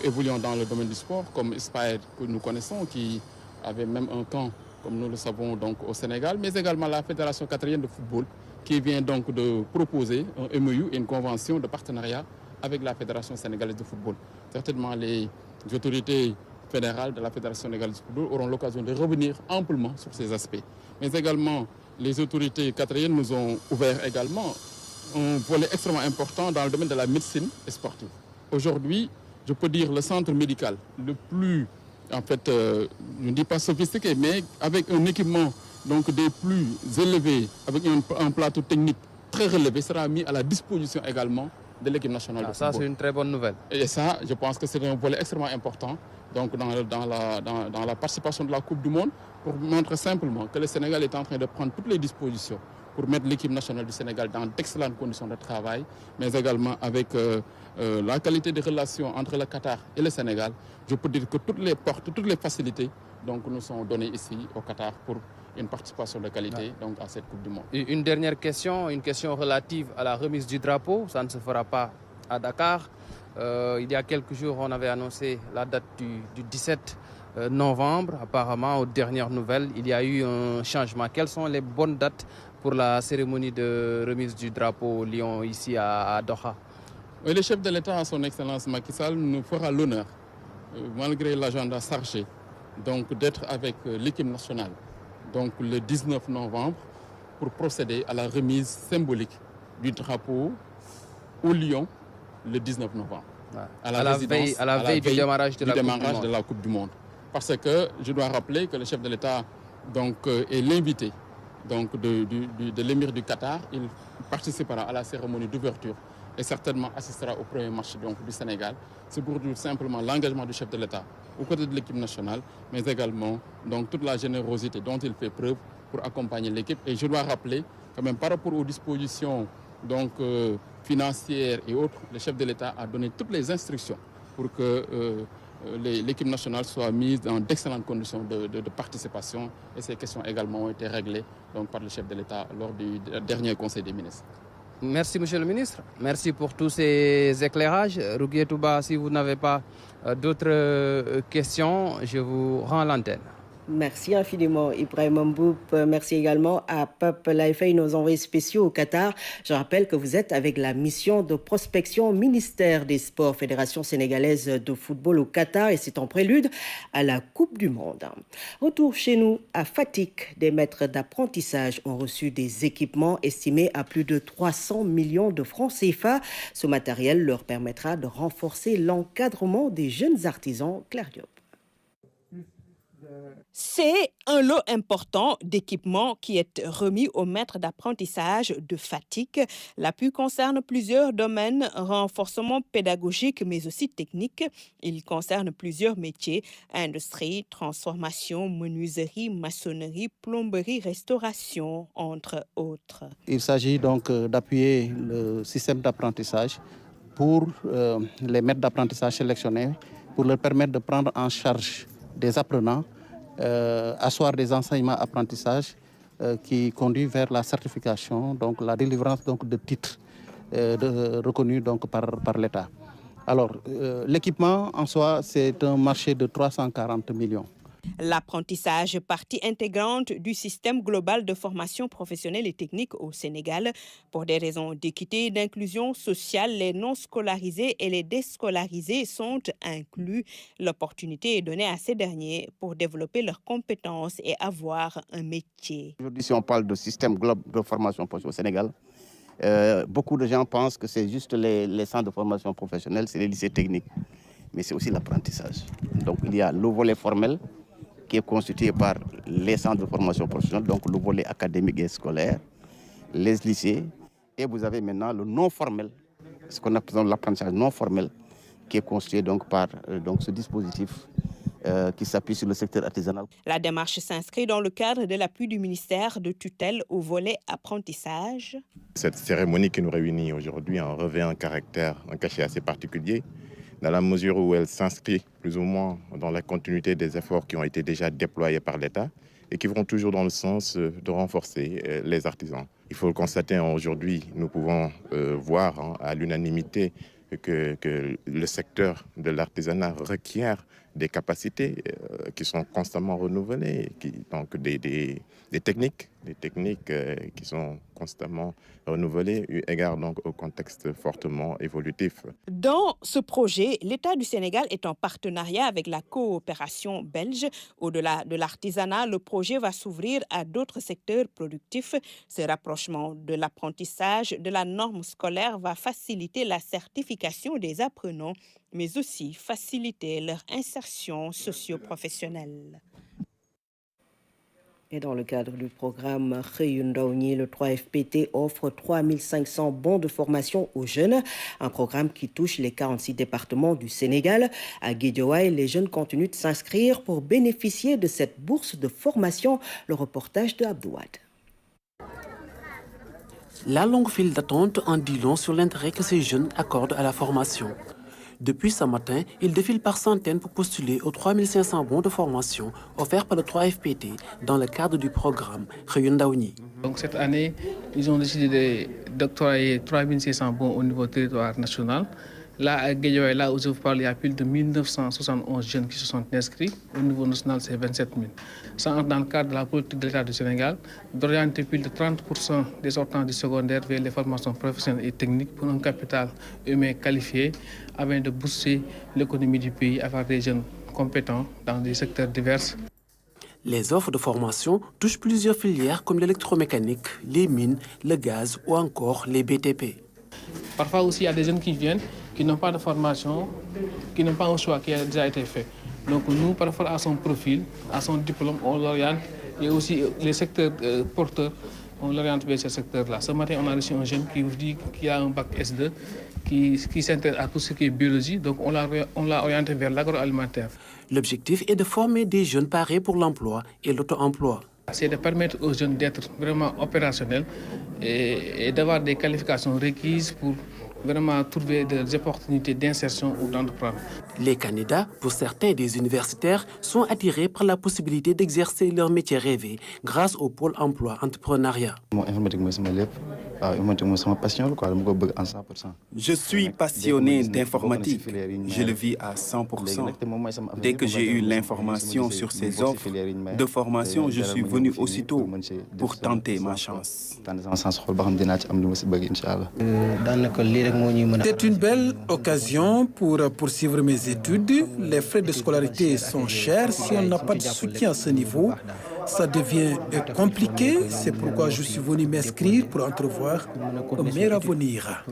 évoluant dans le domaine du sport, comme Aspire que nous connaissons, qui avait même un camp, comme nous le savons, au Sénégal, mais également la Fédération qatarienne de football, qui vient de proposer un MOU et une convention de partenariat avec la Fédération sénégalaise de football. Certainement, les autorités fédérales de la Fédération sénégalaise de football auront l'occasion de revenir amplement sur ces aspects. Mais également, les autorités qatariennes nous ont ouvert également un volet extrêmement important dans le domaine de la médecine sportive. Aujourd'hui, je peux dire le centre médical le plus, je ne dis pas sophistiqué, mais avec un équipement des plus élevés, avec un plateau technique très relevé, sera mis à la disposition également de l'équipe nationale de football. Ça, c'est une très bonne nouvelle. Et ça, je pense que c'est un volet extrêmement important donc dans la participation de la Coupe du Monde, pour montrer simplement que le Sénégal est en train de prendre toutes les dispositions pour mettre l'équipe nationale du Sénégal dans d'excellentes conditions de travail, mais également avec la qualité des relations entre le Qatar et le Sénégal. Je peux dire que toutes les portes, toutes les facilités donc, nous sont données ici au Qatar pour une participation de qualité donc, à cette Coupe du Monde. Et une dernière question, une question relative à la remise du drapeau. Ça ne se fera pas à Dakar. Il y a quelques jours, on avait annoncé la date du 17 novembre. Apparemment, aux dernières nouvelles, il y a eu un changement. Quelles sont les bonnes dates pour la cérémonie de remise du drapeau Lion ici à Doha? Oui, le chef de l'État, son Excellence Macky Sall, nous fera l'honneur, malgré l'agenda chargé, donc d'être avec l'équipe nationale donc le 19 novembre pour procéder à la remise symbolique du drapeau au Lion le 19 novembre. Ouais. À la veille du démarrage de la Coupe du Monde. Parce que je dois rappeler que le chef de l'État donc, est l'invité donc, de l'émir du Qatar. Il participera à la cérémonie d'ouverture et certainement assistera au premier match donc, du Sénégal. C'est pour dire simplement l'engagement du chef de l'État aux côtés de l'équipe nationale, mais également donc, toute la générosité dont il fait preuve pour accompagner l'équipe. Et je dois rappeler quand même par rapport aux dispositions donc, financières et autres, le chef de l'État a donné toutes les instructions pour que l'équipe nationale soit mise dans d'excellentes conditions de participation. Et ces questions également ont été réglées donc, par le chef de l'État lors du dernier Conseil des ministres. Merci, Monsieur le ministre. Merci pour tous ces éclairages. Rouguier Touba, si vous n'avez pas d'autres questions, je vous rends l'antenne. Merci infiniment, Ibrahim Mboup. Merci également à Pape Laïfei, nos envoyés spéciaux au Qatar. Je rappelle que vous êtes avec la mission de prospection ministère des Sports, Fédération sénégalaise de football au Qatar, et c'est en prélude à la Coupe du Monde. Retour chez nous à Fatick. Des maîtres d'apprentissage ont reçu des équipements estimés à plus de 300 millions de francs CFA. Ce matériel leur permettra de renforcer l'encadrement des jeunes artisans. Claire Diop. C'est un lot important d'équipements qui est remis aux maîtres d'apprentissage de Fatick. L'appui concerne plusieurs domaines, renforcement pédagogique mais aussi technique. Il concerne plusieurs métiers, industrie, transformation, menuiserie, maçonnerie, plomberie, restauration, entre autres. Il s'agit donc d'appuyer le système d'apprentissage pour les maîtres d'apprentissage sélectionnés, pour leur permettre de prendre en charge des apprenants, asseoir des enseignements apprentissage qui conduit vers la certification, donc la délivrance donc, de titres reconnus donc, par l'État. Alors, l'équipement en soi, c'est un marché de 340 millions. L'apprentissage, partie intégrante du système global de formation professionnelle et technique au Sénégal. Pour des raisons d'équité et d'inclusion sociale, les non scolarisés et les déscolarisés sont inclus. L'opportunité est donnée à ces derniers pour développer leurs compétences et avoir un métier. Aujourd'hui, si on parle de système global de formation professionnelle au Sénégal, beaucoup de gens pensent que c'est juste les centres de formation professionnelle, c'est les lycées techniques. Mais c'est aussi l'apprentissage. Donc il y a le volet formel, qui est constitué par les centres de formation professionnelle, donc le volet académique et scolaire, les lycées, et vous avez maintenant le non formel, ce qu'on appelle l'apprentissage non formel, qui est constitué donc par ce dispositif qui s'appuie sur le secteur artisanal. La démarche s'inscrit dans le cadre de l'appui du ministère de tutelle au volet apprentissage. Cette cérémonie qui nous réunit aujourd'hui en revêt un cachet assez particulier, dans la mesure où elle s'inscrit plus ou moins dans la continuité des efforts qui ont été déjà déployés par l'État et qui vont toujours dans le sens de renforcer les artisans. Il faut le constater, aujourd'hui, nous pouvons voir à l'unanimité que le secteur de l'artisanat requiert des capacités qui sont constamment renouvelées, donc des techniques qui sont constamment renouvelées, eu égard donc au contexte fortement évolutif. Dans ce projet, l'État du Sénégal est en partenariat avec la coopération belge. Au-delà de l'artisanat, le projet va s'ouvrir à d'autres secteurs productifs. Ce rapprochement de l'apprentissage de la norme scolaire va faciliter la certification des apprenants, mais aussi faciliter leur insertion socio-professionnelle. Et dans le cadre du programme Xëyundaw ñi, le 3FPT offre 3500 bons de formation aux jeunes, un programme qui touche les 46 départements du Sénégal. À Guédiawaye, les jeunes continuent de s'inscrire pour bénéficier de cette bourse de formation. Le reportage de Abdouad. La longue file d'attente en dit long sur l'intérêt que ces jeunes accordent à la formation. Depuis ce matin, ils défilent par centaines pour postuler aux 3500 bons de formation offerts par le 3FPT dans le cadre du programme Xëyundaw ñi. Donc cette année, ils ont décidé d'octroyer 3600 bons au niveau territoire national. Là, à Guédiawaye, là où je vous parle, il y a plus de 1971 jeunes qui se sont inscrits. Au niveau national, c'est 27 000. Ça entre dans le cadre de la politique de l'État du Sénégal d'orienter plus de 30% des sortants du secondaire vers les formations professionnelles et techniques pour un capital humain qualifié afin de booster l'économie du pays avec des jeunes compétents dans des secteurs divers. Les offres de formation touchent plusieurs filières comme l'électromécanique, les mines, le gaz ou encore les BTP. Parfois aussi, il y a des jeunes qui viennent, qui n'ont pas de formation, qui n'ont pas un choix qui a déjà été fait. Donc nous, par rapport à son profil, à son diplôme, on l'oriente. Et aussi les secteurs porteurs, on l'oriente vers ce secteur-là. Ce matin, on a reçu un jeune qui vous dit qu'il a un bac S2, qui s'intéresse à tout ce qui est biologie. Donc on l'a orienté vers l'agroalimentaire. L'objectif est de former des jeunes parés pour l'emploi et l'auto-emploi. C'est de permettre aux jeunes d'être vraiment opérationnels et d'avoir des qualifications requises pour vraiment trouver des opportunités d'insertion ou d'entreprendre. Les candidats, pour certains des universitaires, sont attirés par la possibilité d'exercer leur métier rêvé grâce au pôle emploi entrepreneuriat. Je suis passionné d'informatique. Je le vis à 100%. Dès que j'ai eu l'information sur ces offres de formation, je suis venu aussitôt pour tenter ma chance. C'est une belle occasion pour poursuivre mes études. Les frais de scolarité sont chers. Si on n'a pas de soutien à ce niveau, ça devient compliqué. C'est pourquoi je suis venu m'inscrire pour entrevoir un meilleur avenir.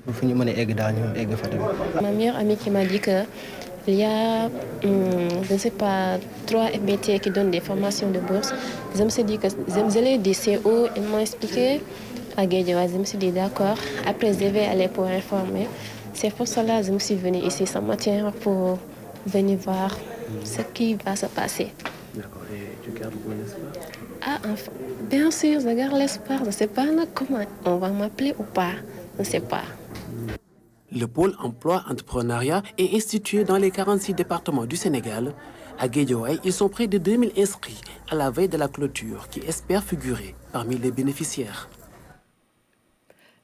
Ma meilleure amie qui m'a dit qu'il y a, je ne sais pas, 3 FBT qui donnent des formations de bourse. Je me suis dit que j'allais des CO, ils m'ont expliqué à Guédiawaye. Je me suis dit d'accord. Après, je vais aller pour informer. C'est pour cela que je me suis venue ici ce matin pour venir voir ce qui va se passer. D'accord. Et tu gardes l'espoir? Ah, enfin, bien sûr, je garde l'espoir. Je ne sais pas comment on va m'appeler ou pas. Je ne sais pas. Le pôle emploi entrepreneuriat est institué dans les 46 départements du Sénégal. À Guédiawaye, ils sont près de 2000 inscrits à la veille de la clôture qui espèrent figurer parmi les bénéficiaires.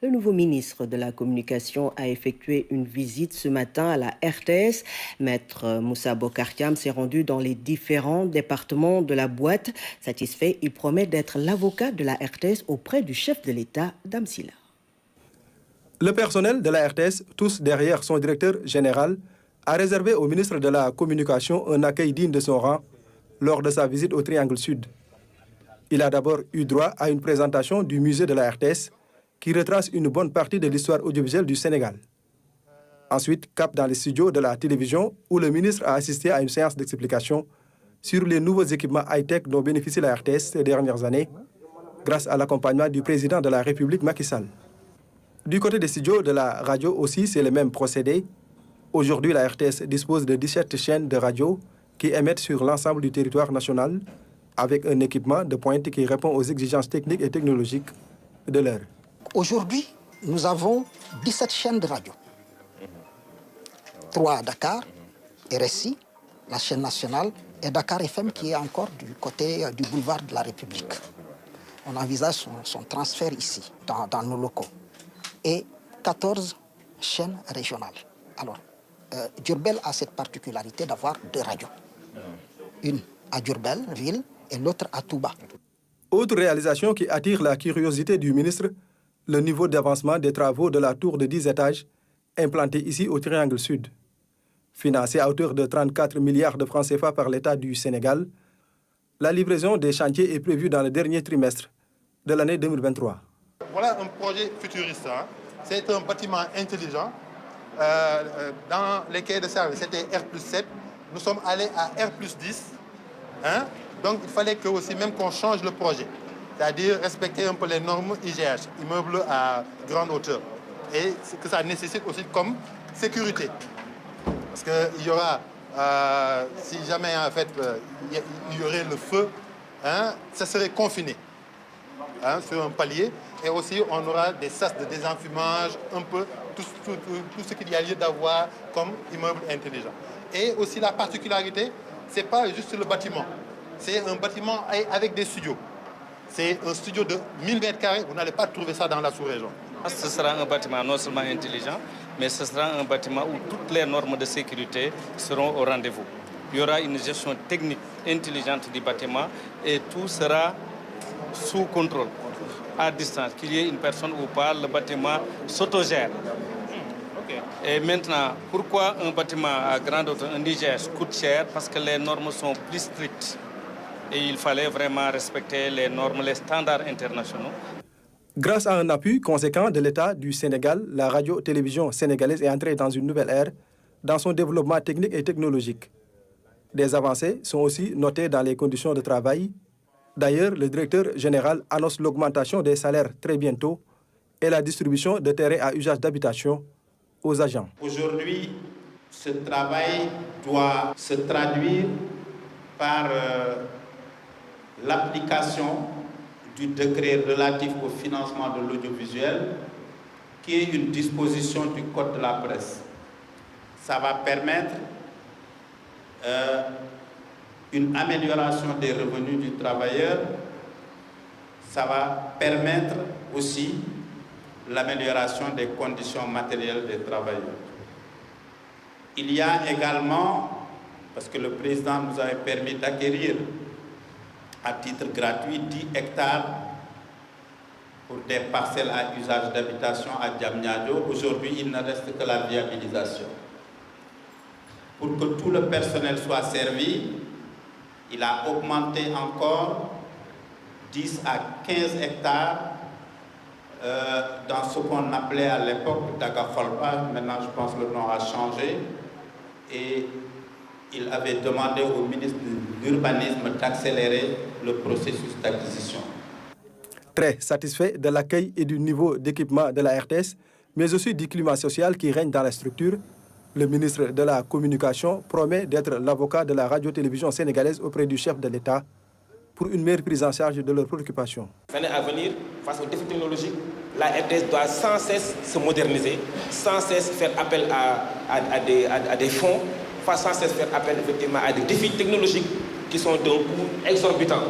Le nouveau ministre de la Communication a effectué une visite ce matin à la RTS. Maître Moussa Bocar Thiam s'est rendu dans les différents départements de la boîte. Satisfait, il promet d'être l'avocat de la RTS auprès du chef de l'État, Dame Sylla. Le personnel de la RTS, tous derrière son directeur général, a réservé au ministre de la Communication un accueil digne de son rang lors de sa visite au Triangle Sud. Il a d'abord eu droit à une présentation du musée de la RTS qui retrace une bonne partie de l'histoire audiovisuelle du Sénégal. Ensuite, cap dans les studios de la télévision où le ministre a assisté à une séance d'explication sur les nouveaux équipements high-tech dont bénéficie la RTS ces dernières années grâce à l'accompagnement du président de la République Macky Sall. Du côté des studios de la radio aussi, c'est le même procédé. Aujourd'hui, la RTS dispose de 17 chaînes de radio qui émettent sur l'ensemble du territoire national avec un équipement de pointe qui répond aux exigences techniques et technologiques de l'heure. Aujourd'hui, nous avons 17 chaînes de radio. 3 à Dakar, RSI, la chaîne nationale, et Dakar FM qui est encore du côté du boulevard de la République. On envisage son transfert ici, dans nos locaux. Et 14 chaînes régionales. Alors, Diourbel a cette particularité d'avoir 2 radios. Une à Diourbel, ville, et l'autre à Touba. Autre réalisation qui attire la curiosité du ministre, le niveau d'avancement des travaux de la tour de 10 étages implantée ici au Triangle Sud. Financée à hauteur de 34 milliards de francs CFA par l'État du Sénégal, la livraison des chantiers est prévue dans le dernier trimestre de l'année 2023. Voilà un projet futuriste. Hein. C'est un bâtiment intelligent. Dans les cahiers de service, c'était R+7. Nous sommes allés à R+10. Hein? Donc il fallait que aussi même qu'on change le projet, c'est-à-dire respecter un peu les normes IGH, immeubles à grande hauteur, et que ça nécessite aussi comme sécurité. Parce qu'il y aura, si jamais en fait il y aurait le feu, hein, ça serait confiné sur un palier, et aussi on aura des sas de désenfumage, un peu tout ce qu'il y a lieu d'avoir comme immeuble intelligent. Et aussi la particularité, c'est pas juste le bâtiment, c'est un bâtiment avec des studios. C'est un studio de 1000 m², vous n'allez pas trouver ça dans la sous-région. Ce sera un bâtiment non seulement intelligent, mais ce sera un bâtiment où toutes les normes de sécurité seront au rendez-vous. Il y aura une gestion technique intelligente du bâtiment et tout sera sous contrôle, à distance. Qu'il y ait une personne ou pas, le bâtiment s'autogère. Et maintenant, pourquoi un bâtiment à grande hauteur, un IGH, coûte cher? Parce que les normes sont plus strictes. Et il fallait vraiment respecter les normes, les standards internationaux. Grâce à un appui conséquent de l'État du Sénégal, la radio-télévision sénégalaise est entrée dans une nouvelle ère dans son développement technique et technologique. Des avancées sont aussi notées dans les conditions de travail. D'ailleurs, le directeur général annonce l'augmentation des salaires très bientôt et la distribution de terrains à usage d'habitation aux agents. Aujourd'hui, ce travail doit se traduire par l'application du décret relatif au financement de l'audiovisuel, qui est une disposition du Code de la presse. Ça va permettre une amélioration des revenus du travailleur. Ça va permettre aussi l'amélioration des conditions matérielles des travailleurs. Il y a également, parce que le président nous avait permis d'acquérir à titre gratuit 10 hectares pour des parcelles à usage d'habitation à Diamniadio. Aujourd'hui, il ne reste que la viabilisation. Pour que tout le personnel soit servi, il a augmenté encore 10 à 15 hectares dans ce qu'on appelait à l'époque Dagafalpa. Maintenant, je pense que le nom a changé. Et il avait demandé au ministre de l'Urbanisme d'accélérer le processus d'acquisition. Très satisfait de l'accueil et du niveau d'équipement de la RTS, mais aussi du climat social qui règne dans la structure, le ministre de la Communication promet d'être l'avocat de la radio-télévision sénégalaise auprès du chef de l'État pour une meilleure prise en charge de leurs préoccupations. L'année à venir, face aux défis technologiques, la RTS doit sans cesse se moderniser, sans cesse faire appel à des fonds, sans cesse faire appel effectivement à des défis technologiques qui sont d'un coût exorbitant.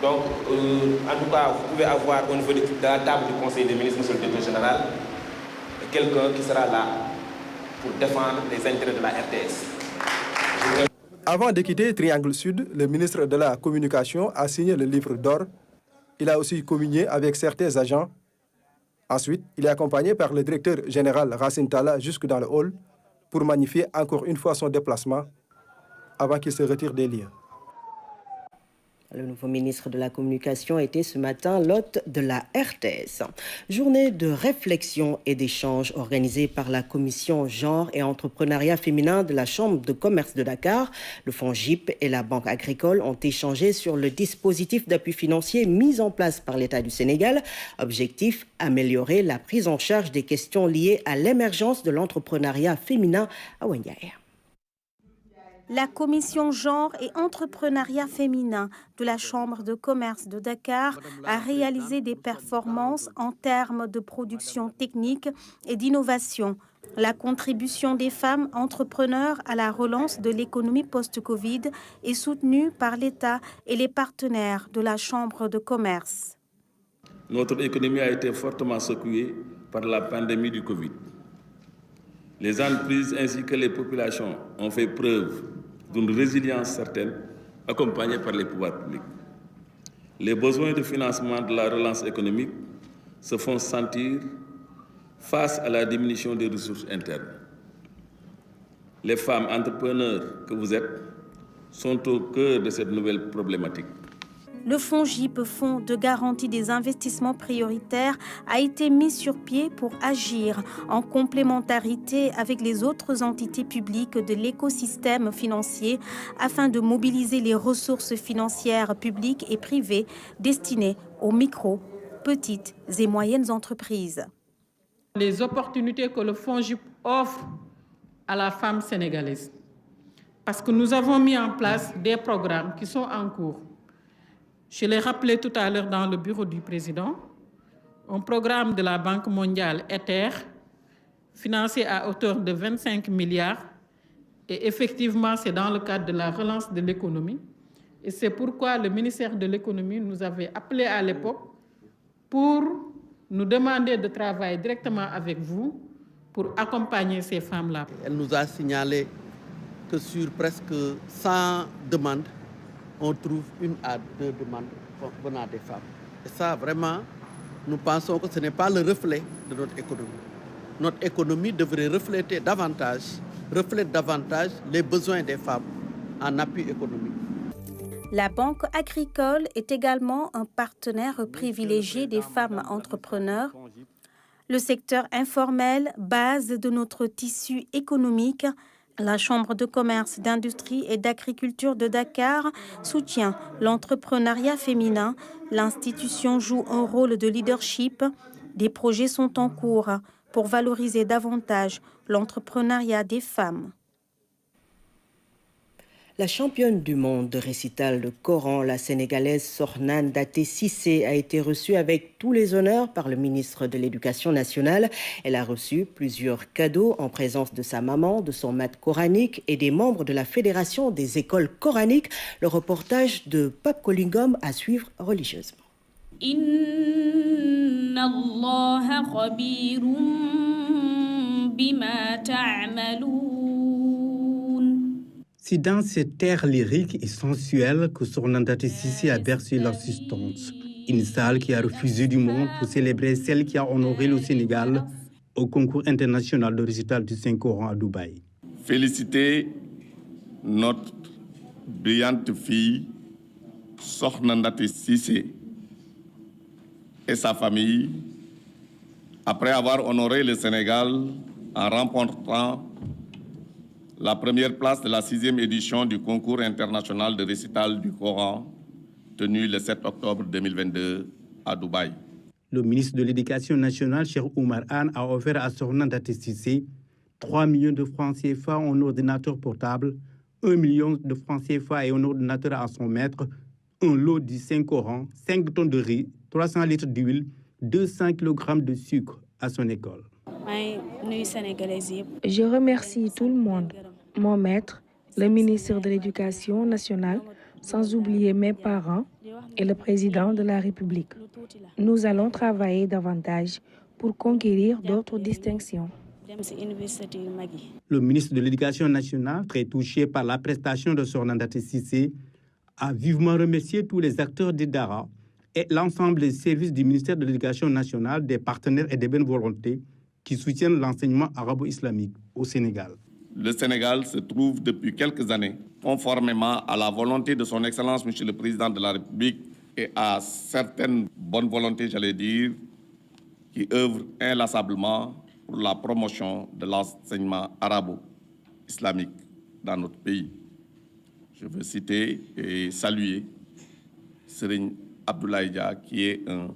Donc, en tout cas, vous pouvez avoir au niveau de la table du Conseil des ministres, monsieur le directeur général, quelqu'un qui sera là pour défendre les intérêts de la RTS. Avant de quitter Triangle Sud, le ministre de la Communication a signé le livre d'or. Il a aussi communié avec certains agents. Ensuite, il est accompagné par le directeur général Racine Talla jusque dans le hall pour magnifier encore une fois son déplacement avant qu'il se retire des lieux. Le nouveau ministre de la Communication était ce matin l'hôte de la RTS. Journée de réflexion et d'échange organisée par la Commission Genre et Entrepreneuriat Féminin de la Chambre de commerce de Dakar. Le Fonds GIP et la Banque agricole ont échangé sur le dispositif d'appui financier mis en place par l'État du Sénégal. Objectif, améliorer la prise en charge des questions liées à l'émergence de l'entrepreneuriat féminin à Wendiaï. La commission genre et entrepreneuriat féminin de la Chambre de commerce de Dakar a réalisé des performances en termes de production technique et d'innovation. La contribution des femmes entrepreneurs à la relance de l'économie post-Covid est soutenue par l'État et les partenaires de la Chambre de commerce. Notre économie a été fortement secouée par la pandémie du Covid. Les entreprises ainsi que les populations ont fait preuve d'une résilience certaine, accompagnée par les pouvoirs publics. Les besoins de financement de la relance économique se font sentir face à la diminution des ressources internes. Les femmes entrepreneurs que vous êtes sont au cœur de cette nouvelle problématique. Le FONGIP, Fonds de garantie des investissements prioritaires, a été mis sur pied pour agir en complémentarité avec les autres entités publiques de l'écosystème financier afin de mobiliser les ressources financières publiques et privées destinées aux micro, petites et moyennes entreprises. Les opportunités que le FONGIP offre à la femme sénégalaise. Parce que nous avons mis en place des programmes qui sont en cours. Je l'ai rappelé tout à l'heure dans le bureau du président, un programme de la Banque mondiale ETHER, financé à hauteur de 25 milliards. Et effectivement, c'est dans le cadre de la relance de l'économie. Et c'est pourquoi le ministère de l'économie nous avait appelés à l'époque pour nous demander de travailler directement avec vous pour accompagner ces femmes-là. Elle nous a signalé que sur presque 100 demandes, on trouve 1 à 2 demandes venant des femmes. Et ça, vraiment, nous pensons que ce n'est pas le reflet de notre économie. Notre économie devrait refléter davantage les besoins des femmes en appui économique. La Banque agricole est également un partenaire privilégié des femmes entrepreneurs. Le secteur informel, base de notre tissu économique, la Chambre de commerce, d'industrie et d'agriculture de Dakar soutient l'entrepreneuriat féminin. L'institution joue un rôle de leadership. Des projets sont en cours pour valoriser davantage l'entrepreneuriat des femmes. La championne du monde de récital de Coran, la Sénégalaise Sornane Daté Cissé, a été reçue avec tous les honneurs par le ministre de l'Éducation nationale. Elle a reçu plusieurs cadeaux en présence de sa maman, de son maître coranique et des membres de la Fédération des écoles coraniques. Le reportage de Pape Kolingom à suivre religieusement. Inna Allaha khabirum bima ta'malun. C'est dans cette air lyrique et sensuelle que Sornane Daté Cissé a bercé l'assistance. Une salle qui a refusé du monde pour célébrer celle qui a honoré le Sénégal au concours international de récital du Saint-Coran à Dubaï. Féliciter notre brillante fille, Sornane Daté Cissé, et sa famille, après avoir honoré le Sénégal en remportant la première place de la 6e édition du concours international de récital du Coran, tenu le 7 octobre 2022 à Dubaï. Le ministre de l'Éducation nationale, Cheikh Oumar Anne, a offert à Sornane Daté Cissé 3 millions de francs CFA en ordinateur portable, 1 million de francs CFA et un ordinateur à son maître, un lot du Saint-Coran, 5 tonnes de riz, 300 litres d'huile, 200 kg de sucre à son école. Je remercie tout le monde, mon maître, le ministre de l'Éducation nationale, sans oublier mes parents et le président de la République. Nous allons travailler davantage pour conquérir d'autres distinctions. Le ministre de l'Éducation nationale, très touché par la prestation de Sornane Daté Cissé, a vivement remercié tous les acteurs des Dara et l'ensemble des services du ministère de l'Éducation nationale, des partenaires et des bonnes volontés qui soutiennent l'enseignement arabo-islamique au Sénégal. Le Sénégal se trouve depuis quelques années, conformément à la volonté de son Excellence, Monsieur le Président de la République, et à certaines bonnes volontés, j'allais dire, qui œuvrent inlassablement pour la promotion de l'enseignement arabo-islamique dans notre pays. Je veux citer et saluer Serigne Abdoulaye Dia, qui est un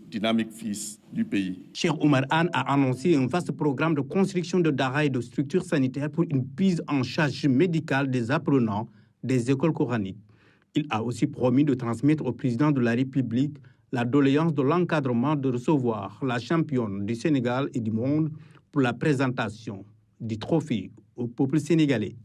dynamique fils du pays. Cheikh Oumar Anne a annoncé un vaste programme de construction de daara et de structures sanitaires pour une prise en charge médicale des apprenants des écoles coraniques. Il a aussi promis de transmettre au président de la République la doléance de l'encadrement de recevoir la championne du Sénégal et du monde pour la présentation du trophée au peuple sénégalais.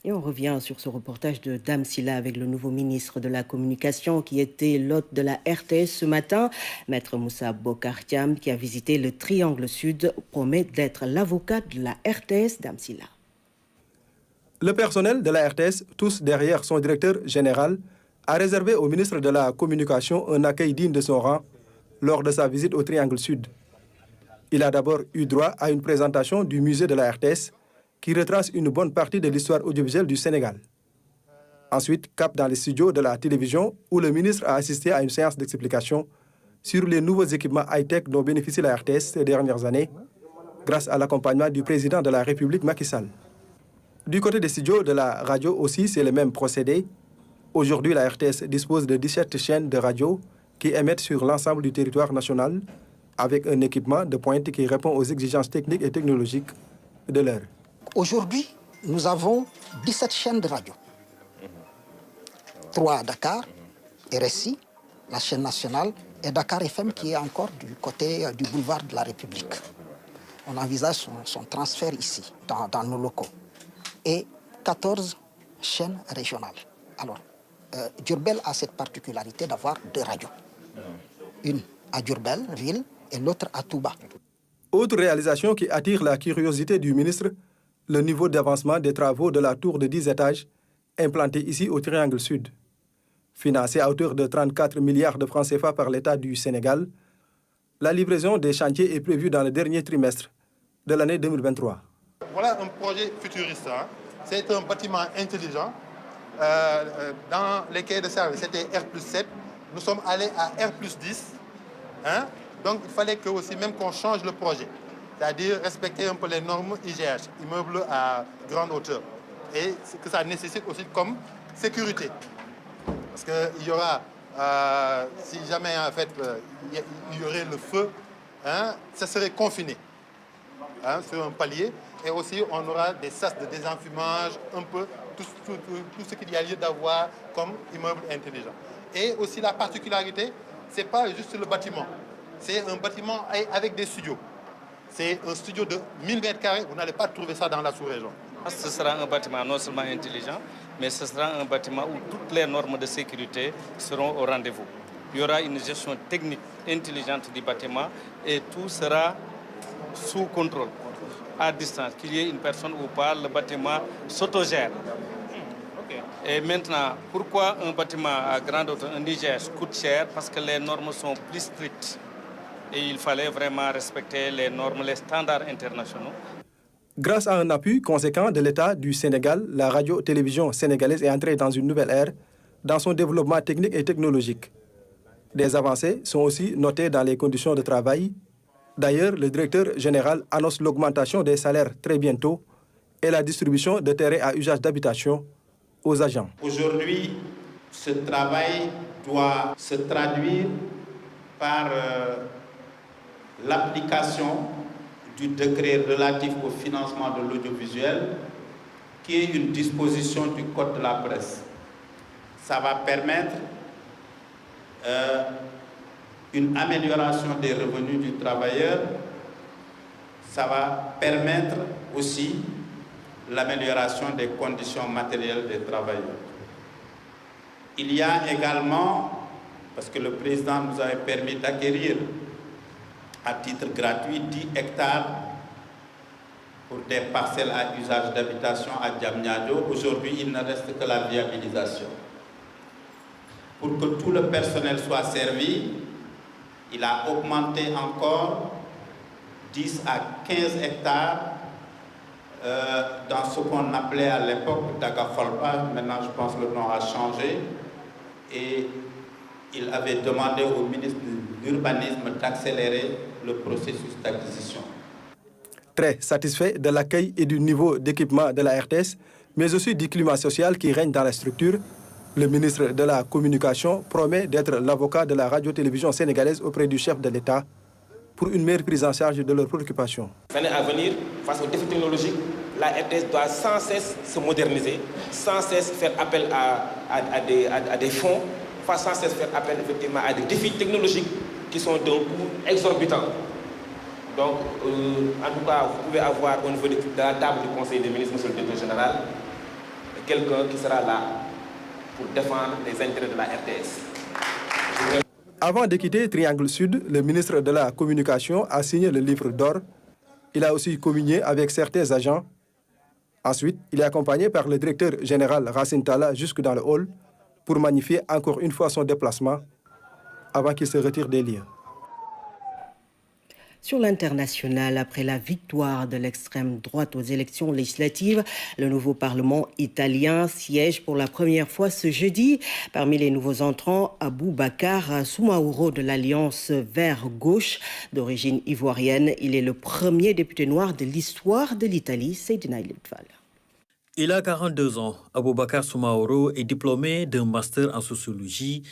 Et on revient sur ce reportage de Dame Silla avec le nouveau ministre de la Communication qui était l'hôte de la RTS ce matin. Maître Moussa Bokar Thiam, qui a visité le Triangle Sud, promet d'être l'avocat de la RTS. Dame Silla. Le personnel de la RTS, tous derrière son directeur général, a réservé au ministre de la Communication un accueil digne de son rang lors de sa visite au Triangle Sud. Il a d'abord eu droit à une présentation du musée de la RTS qui retrace une bonne partie de l'histoire audiovisuelle du Sénégal. Ensuite, cap dans les studios de la télévision où le ministre a assisté à une séance d'explication sur les nouveaux équipements high-tech dont bénéficie la RTS ces dernières années, grâce à l'accompagnement du président de la République Macky Sall. Du côté des studios de la radio aussi, c'est le même procédé. Aujourd'hui, la RTS dispose de 17 chaînes de radio qui émettent sur l'ensemble du territoire national avec un équipement de pointe qui répond aux exigences techniques et technologiques de l'heure. Aujourd'hui, nous avons 17 chaînes de radio. 3 à Dakar, RSI, la chaîne nationale, et Dakar FM qui est encore du côté du boulevard de la République. On envisage son transfert ici, dans nos locaux. Et 14 chaînes régionales. Alors, Diourbel a cette particularité d'avoir 2 radios. Une à Diourbel, ville, et l'autre à Touba. Autre réalisation qui attire la curiosité du ministre, le niveau d'avancement des travaux de la tour de 10 étages implantée ici au Triangle Sud. Financée à hauteur de 34 milliards de francs CFA par l'État du Sénégal, la livraison des chantiers est prévue dans le dernier trimestre de l'année 2023. Voilà un projet futuriste. Hein. C'est un bâtiment intelligent. Dans les cahiers de service, c'était R+7. Nous sommes allés à R+10. Hein. Donc, il fallait que aussi, même qu'on change le projet. C'est-à-dire respecter un peu les normes IGH, immeubles à grande hauteur. Et que ça nécessite aussi comme sécurité. Parce qu'il y aura, si jamais en fait, il y aurait le feu, hein, ça serait confiné sur un palier. Et aussi, on aura des sas de désenfumage, un peu tout ce qu'il y a lieu d'avoir comme immeuble intelligent. Et aussi, la particularité, ce n'est pas juste le bâtiment. C'est un bâtiment avec des studios. C'est un studio de 1000 m². Vous n'allez pas trouver ça dans la sous-région. Ce sera un bâtiment non seulement intelligent, mais ce sera un bâtiment où toutes les normes de sécurité seront au rendez-vous. Il y aura une gestion technique intelligente du bâtiment et tout sera sous contrôle, à distance. Qu'il y ait une personne ou pas, le bâtiment s'autogère. Et maintenant, pourquoi un bâtiment à grande hauteur, un IGH, coûte cher? Parce que les normes sont plus strictes. Et il fallait vraiment respecter les normes, les standards internationaux. Grâce à un appui conséquent de l'État du Sénégal, la radio-télévision sénégalaise est entrée dans une nouvelle ère dans son développement technique et technologique. Des avancées sont aussi notées dans les conditions de travail. D'ailleurs, le directeur général annonce l'augmentation des salaires très bientôt et la distribution de terrains à usage d'habitation aux agents. Aujourd'hui, ce travail doit se traduire par l'application du décret relatif au financement de l'audiovisuel, qui est une disposition du Code de la presse. Ça va permettre une amélioration des revenus du travailleur. Ça va permettre aussi l'amélioration des conditions matérielles des travailleurs. Il y a également, parce que le président nous avait permis d'acquérir à titre gratuit 10 hectares pour des parcelles à usage d'habitation à Diamniadio. Aujourd'hui, il ne reste que la viabilisation. Pour que tout le personnel soit servi, il a augmenté encore 10 à 15 hectares dans ce qu'on appelait à l'époque Dagafolpa. Maintenant, je pense que le nom a changé. Et il avait demandé au ministre de l'Urbanisme d'accélérer le processus d'acquisition. Très satisfait de l'accueil et du niveau d'équipement de la RTS, mais aussi du climat social qui règne dans la structure, le ministre de la Communication promet d'être l'avocat de la radio-télévision sénégalaise auprès du chef de l'État pour une meilleure prise en charge de leurs préoccupations. L'année à venir, face aux défis technologiques, la RTS doit sans cesse se moderniser, sans cesse faire appel à des fonds, sans cesse faire appel effectivement à des défis technologiques qui sont d'un coût exorbitant. Donc, en tout cas, vous pouvez avoir au niveau de la table du Conseil des ministres, monsieur le directeur général, quelqu'un qui sera là pour défendre les intérêts de la RTS. Avant de quitter Triangle Sud, le ministre de la Communication a signé le livre d'or. Il a aussi communié avec certains agents. Ensuite, il est accompagné par le directeur général Racine Talla jusque dans le hall pour magnifier encore une fois son déplacement avant qu'il se retire des lieux. Sur l'international, après la victoire de l'extrême droite aux élections législatives, le nouveau Parlement italien siège pour la première fois ce jeudi. Parmi les nouveaux entrants, Aboubacar Soumaoro de l'Alliance Vert-Gauche d'origine ivoirienne. Il est le premier député noir de l'histoire de l'Italie. Seydina Ilitval. Il a 42 ans. Aboubacar Soumaoro est diplômé d'un master en sociologie.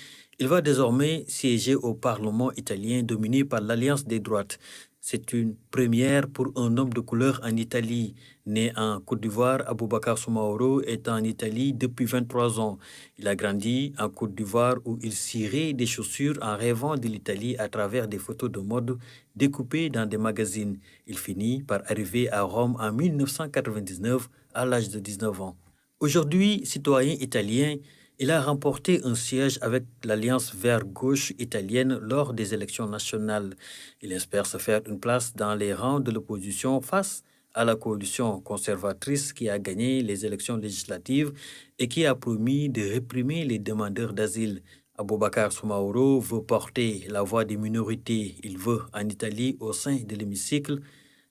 Il va désormais siéger au Parlement italien dominé par l'Alliance des droites. C'est une première pour un homme de couleur en Italie. Né en Côte d'Ivoire, Aboubacar Soumaoro est en Italie depuis 23 ans. Il a grandi en Côte d'Ivoire où il cirait des chaussures en rêvant de l'Italie à travers des photos de mode découpées dans des magazines. Il finit par arriver à Rome en 1999 à l'âge de 19 ans. Aujourd'hui, citoyen italien, il a remporté un siège avec l'Alliance Vert-Gauche italienne lors des élections nationales. Il espère se faire une place dans les rangs de l'opposition face à la coalition conservatrice qui a gagné les élections législatives et qui a promis de réprimer les demandeurs d'asile. Aboubacar Soumaoro veut porter la voix des minorités. Il veut, en Italie, au sein de l'hémicycle,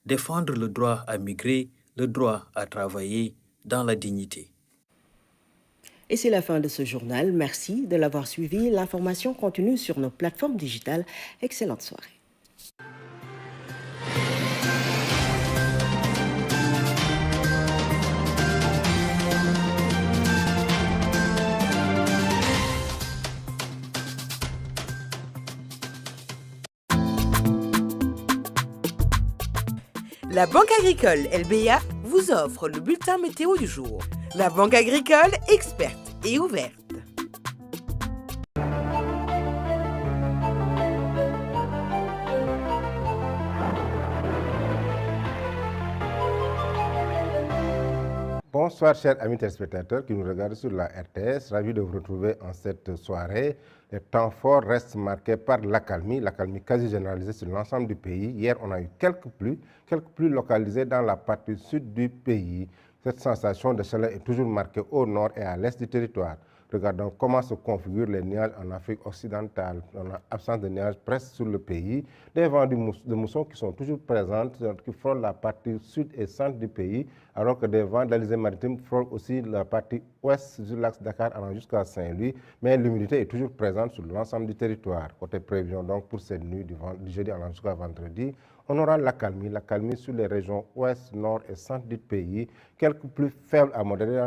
défendre le droit à migrer, le droit à travailler dans la dignité. Et c'est la fin de ce journal. Merci de l'avoir suivi. L'information continue sur nos plateformes digitales. Excellente soirée. La Banque agricole LBA vous offre le bulletin météo du jour. La Banque agricole, experte et ouverte. Bonsoir chers amis téléspectateurs qui nous regardent sur la RTS. Ravi de vous retrouver en cette soirée. Les temps forts restent marqués par l'accalmie quasi généralisée sur l'ensemble du pays. Hier, on a eu quelques pluies localisées dans la partie sud du pays. Cette sensation de chaleur est toujours marquée au nord et à l'est du territoire. Regardons comment se configurent les nuages en Afrique occidentale. On a absence de nuages presque sur le pays. Des vents de mousson qui sont toujours présents, qui frôlent la partie sud et centre du pays, alors que des vents d'Alizé maritime frôlent aussi la partie ouest du lac Dakar allant jusqu'à Saint-Louis. Mais l'humidité est toujours présente sur l'ensemble du territoire. Côté prévision donc pour cette nuit du jeudi allant jusqu'à vendredi, on aura l'accalmie sur les régions ouest, nord et centre du pays, quelques plus faibles à modérés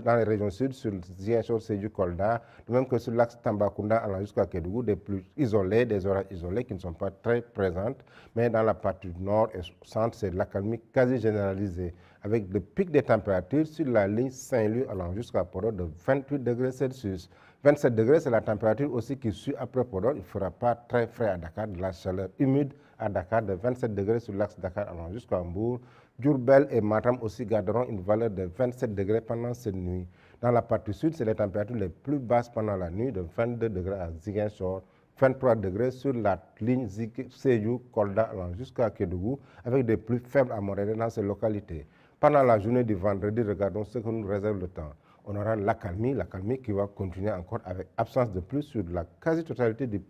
dans les régions sud, sur Ziguinchor, Sédhiou, Kolda, de même que sur l'axe Tambacounda allant jusqu'à Kédougou, des pluies isolées, des orages isolés qui ne sont pas très présentes, mais dans la partie nord et centre, c'est l'accalmie quasi généralisée, avec le pic des températures sur la ligne Saint-Louis allant jusqu'à Podor de 28 degrés Celsius. 27 degrés, c'est la température aussi qui suit après Podor. Il ne fera pas très frais à Dakar, de la chaleur humide à Dakar de 27 degrés sur l'axe Dakar allant jusqu'à Mbour. Diourbel et Matam aussi garderont une valeur de 27 degrés pendant cette nuit. Dans la partie sud, c'est les températures les plus basses pendant la nuit, de 22 degrés à Ziguinchor, 23 degrés sur la ligne Sédhiou, Kolda allant jusqu'à Kédougou, avec des pluies faibles à modérées dans ces localités. Pendant la journée du vendredi, regardons ce que nous réserve le temps. On aura l'accalmie qui va continuer encore avec absence de pluie sur la quasi-totalité du pays.